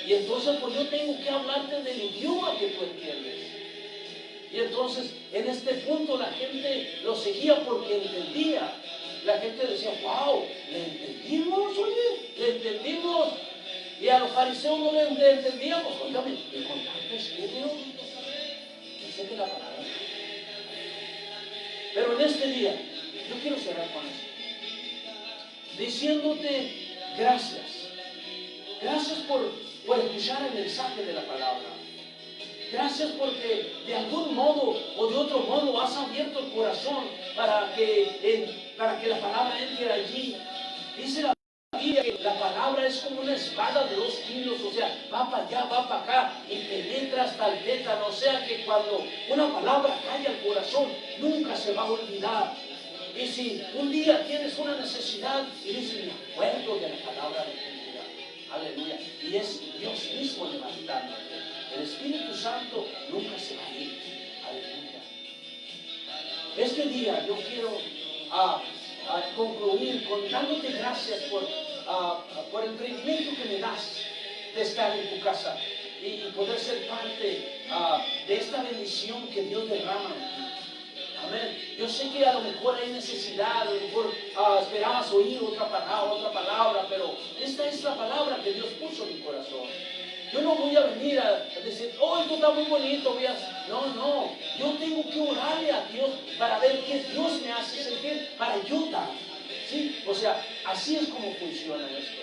[SPEAKER 2] Y entonces pues yo tengo que hablarte del idioma que tú entiendes. Y entonces en este punto la gente lo seguía porque entendía. La gente decía, wow, ¿le entendimos? Oye, ¿le entendimos? Y a los fariseos no le entendíamos. Óigame, ¿y con tanto estudio? Dice que la palabra. Pero en este día, yo quiero cerrar con esto. Diciéndote gracias. Gracias por escuchar el mensaje de la palabra. Gracias porque de algún modo o de otro modo has abierto el corazón para que la palabra entre allí. Dice la Biblia que la palabra es como una espada de 2 kilos, o sea, va para allá, va para acá y penetra hasta el tétano. O sea que cuando una palabra cae al corazón, nunca se va a olvidar. Y si un día tienes una necesidad y dices, me acuerdo de la palabra de tu vida. Aleluya. Y es Dios mismo levantándote. El Espíritu Santo nunca se va a ir. Aleluya. Este día yo quiero concluir dándote gracias por el privilegio que me das de estar en tu casa y poder ser parte de esta bendición que Dios derrama en ti. Amén. Yo sé que a lo mejor hay necesidad, a lo mejor esperabas oír otra palabra, pero esta es la palabra que Dios puso en mi corazón. Yo no voy a venir a decir, oh, esto está muy bonito, no, yo tengo que orarle a Dios para ver qué Dios me hace sentir para ayudar. ¿Sí? O sea, así es como funciona esto.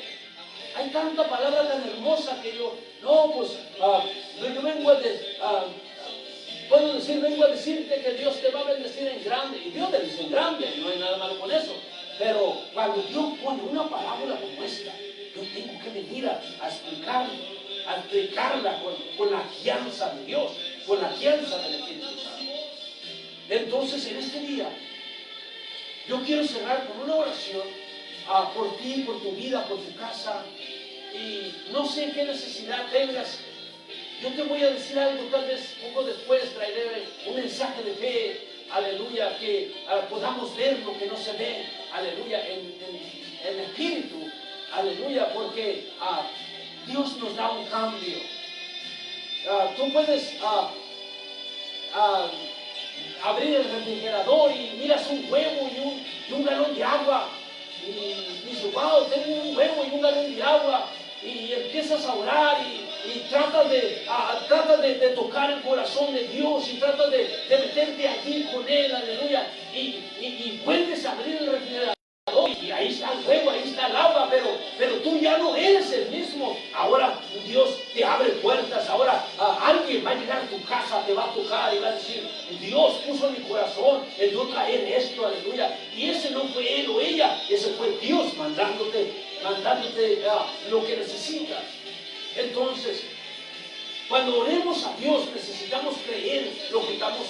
[SPEAKER 2] Hay tanta palabra tan hermosa que yo, no, pues, yo vengo puedo decir, vengo a decirte que Dios te va a bendecir en grande. Y Dios bendice en grande, no hay nada malo con eso. Pero cuando Dios pone una parábola como esta, yo tengo que venir a explicarla con la guianza de Dios, con la guianza del Espíritu Santo. Entonces, en este día, yo quiero cerrar con una oración por ti, por tu vida, por tu casa. Y no sé qué necesidad tengas. Yo te voy a decir algo, tal vez poco después traeré un mensaje de fe, aleluya, que podamos ver lo que no se ve, aleluya, en el Espíritu, aleluya, porque Dios nos da un cambio. Tú puedes abrir el refrigerador y miras un huevo y un galón de agua y dices, wow, tengo un huevo y un galón de agua, y empiezas a orar y tratas de tocar el corazón de Dios y tratas de meterte allí con Él, aleluya, y vuelves a abrir el refrigerador y ahí está el huevo, ahí está el agua, pero tú ya no eres el mismo. Ahora Dios te abre puertas, ahora alguien va a llegar a tu casa, te va a tocar y va a decir, Dios puso en mi corazón el no traer esto, aleluya, y ese no fue él o ella, ese fue Dios mandándote lo que necesitas. Entonces, cuando oremos a Dios, necesitamos creer lo que estamos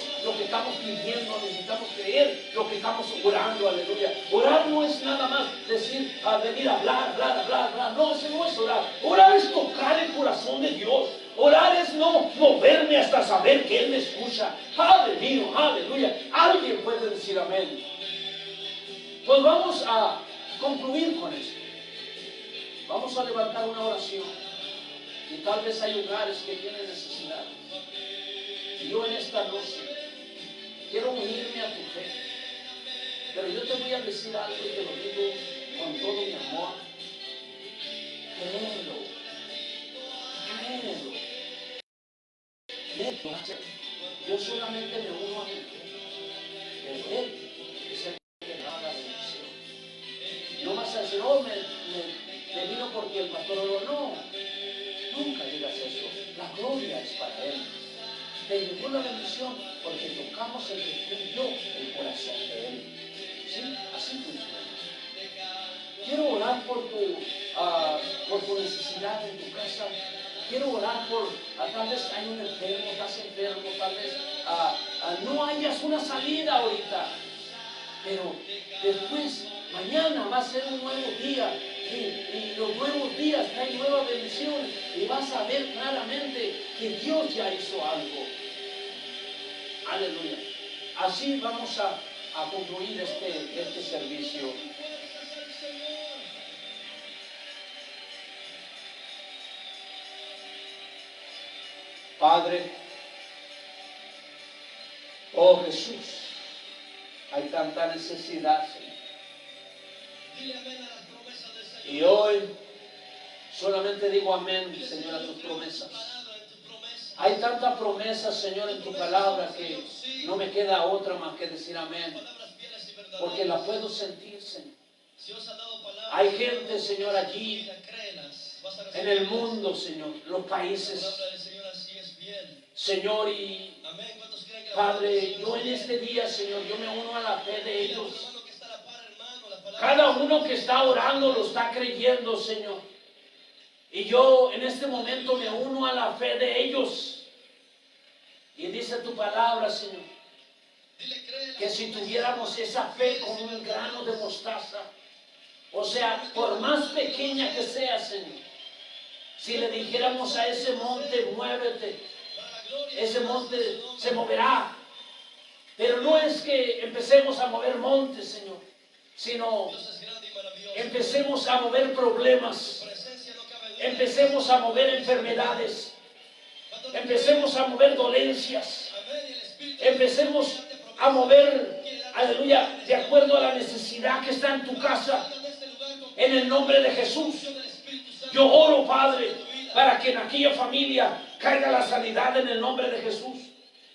[SPEAKER 2] pidiendo, necesitamos creer lo que estamos orando, aleluya. Orar no es nada más decir, venir a hablar, no, eso no es orar. Orar es tocar el corazón de Dios. Orar es no moverme hasta saber que Él me escucha. Aleluya. Alguien puede decir amén. Pues vamos a concluir con esto. Vamos a levantar una oración. Y tal vez hay lugares que tienen necesidad. Y yo en esta noche quiero unirme a tu fe. Pero yo te voy a decir algo y te lo digo con todo mi amor. Créelo. Yo solamente me uno a mi fe. Pero Él es el que me da la bendición. No vas a decir, me vino porque el pastor oró. No. Nunca digas eso. La gloria es para Él. Te llegó la bendición porque tocamos el corazón de Él. ¿Sí? Así funciona. Quiero orar por tu necesidad en tu casa. Quiero orar tal vez hay un enfermo, estás enfermo, tal vez no hayas una salida ahorita. Pero después, mañana va a ser un nuevo día. Y los nuevos días traen nuevas bendiciones y vas a ver claramente que Dios ya hizo algo. Aleluya. Así vamos a concluir este servicio. Padre, oh Jesús, hay tanta necesidad, Señor. Y hoy solamente digo amén, Señor, a tus promesas. Hay tantas promesas, Señor, en tu palabra que no me queda otra más que decir amén. Porque la puedo sentir, Señor. Hay gente, Señor, allí en el mundo, Señor, los países. Señor, y Padre, yo en este día, Señor, yo me uno a la fe de ellos. Cada uno que está orando lo está creyendo, Señor. Y yo en este momento me uno a la fe de ellos. Y dice tu palabra, Señor, que si tuviéramos esa fe como un grano de mostaza, o sea, por más pequeña que sea, Señor, si le dijéramos a ese monte, muévete, ese monte se moverá. Pero no es que empecemos a mover montes, Señor, sino empecemos a mover problemas, empecemos a mover enfermedades, empecemos a mover dolencias, empecemos a mover, aleluya, de acuerdo a la necesidad que está en tu casa, en el nombre de Jesús. Yo oro, Padre, para que en aquella familia caiga la sanidad en el nombre de Jesús.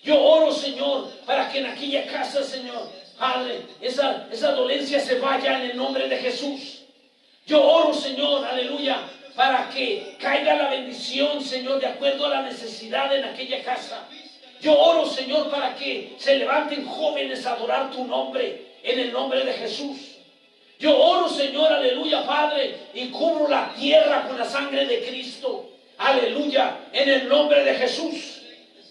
[SPEAKER 2] Yo oro, Señor, para que en aquella casa, Señor, Padre, esa dolencia se vaya en el nombre de Jesús. Yo oro, Señor, aleluya, para que caiga la bendición, Señor, de acuerdo a la necesidad en aquella casa. Yo oro, Señor, para que se levanten jóvenes a adorar tu nombre, en el nombre de Jesús. Yo oro, Señor, aleluya, Padre, y cubro la tierra con la sangre de Cristo. Aleluya, en el nombre de Jesús.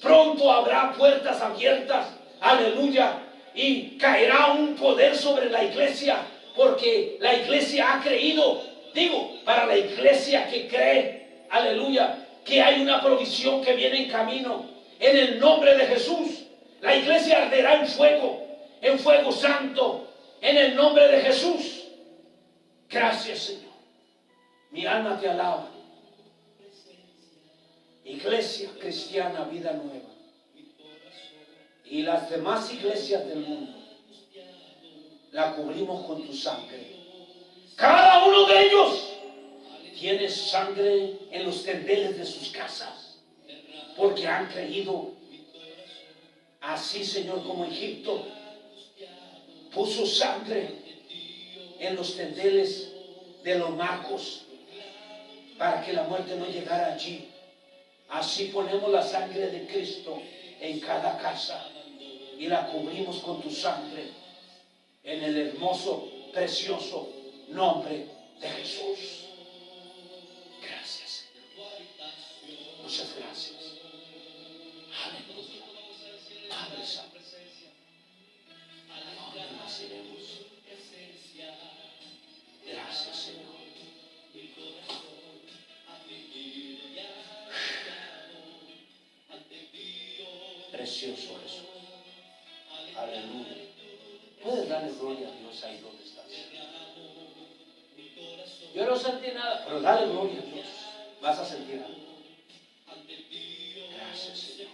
[SPEAKER 2] Pronto habrá puertas abiertas, aleluya, y caerá un poder sobre la iglesia, porque la iglesia ha creído. Digo, para la iglesia que cree, aleluya, que hay una provisión que viene en camino. En el nombre de Jesús, la iglesia arderá en fuego santo, en el nombre de Jesús. Gracias, Señor. Mi alma te alaba. Iglesia Cristiana Vida Nueva y las demás iglesias del mundo la cubrimos con tu sangre. Cada uno de ellos tiene sangre en los tendeles de sus casas, porque han creído. Así, Señor, como Egipto puso sangre en los tendeles de los magos para que la muerte no llegara allí. Así ponemos la sangre de Cristo en cada casa y la cubrimos con tu sangre en el hermoso, precioso nombre de Jesús. Gracias, Señor. Muchas gracias. Aleluya. Padre Santo, ¿a dónde más iremos? Gracias, Señor. Precioso Jesús. Aleluya. Puedes darle gloria a Dios ahí donde estás. Yo no sentí nada, pero dale gloria a Dios. Vas a sentir algo. Gracias, Señor.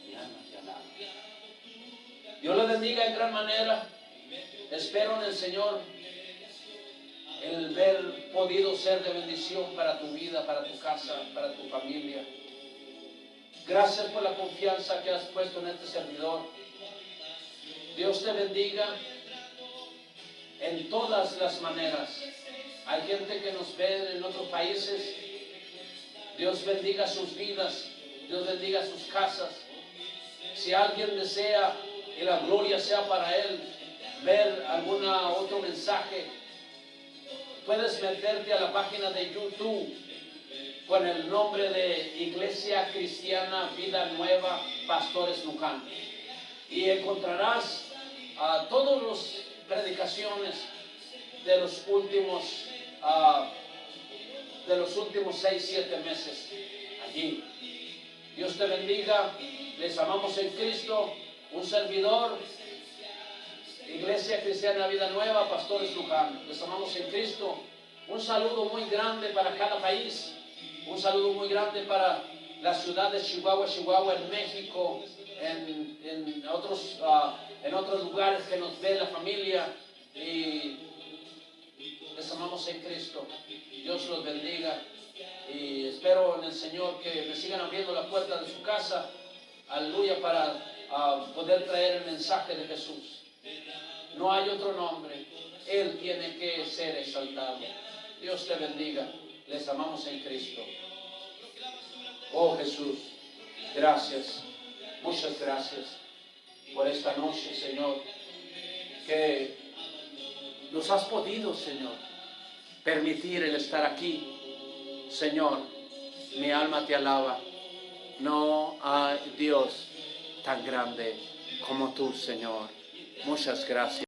[SPEAKER 2] Mi alma te alaba. Dios le bendiga en gran manera. Espero en el Señor el ver podido ser de bendición para tu vida, para tu casa, para tu familia. Gracias por la confianza que has puesto en este servidor. Dios te bendiga en todas las maneras. Hay gente que nos ve en otros países. Dios bendiga sus vidas. Dios bendiga sus casas. Si alguien desea que la gloria sea para él, ver algún otro mensaje, puedes meterte a la página de YouTube con el nombre de Iglesia Cristiana Vida Nueva Pastores Luján, y encontrarás todas las predicaciones de los últimos 6-7 meses allí. Dios te bendiga. Les amamos en Cristo. Un servidor, Iglesia Cristiana Vida Nueva Pastores Luján. Les amamos en Cristo. Un saludo muy grande para cada país. Un saludo muy grande para la ciudad de Chihuahua, en México, en otros lugares que nos ve la familia. Y les amamos en Cristo. Dios los bendiga. Y espero en el Señor que me sigan abriendo la puerta de su casa. Aleluya, para poder traer el mensaje de Jesús. No hay otro nombre. Él tiene que ser exaltado. Dios te bendiga. Les amamos en Cristo. Oh Jesús, gracias, muchas gracias por esta noche, Señor, que nos has podido, Señor, permitir el estar aquí. Señor, mi alma te alaba. No hay Dios tan grande como tú, Señor. Muchas gracias.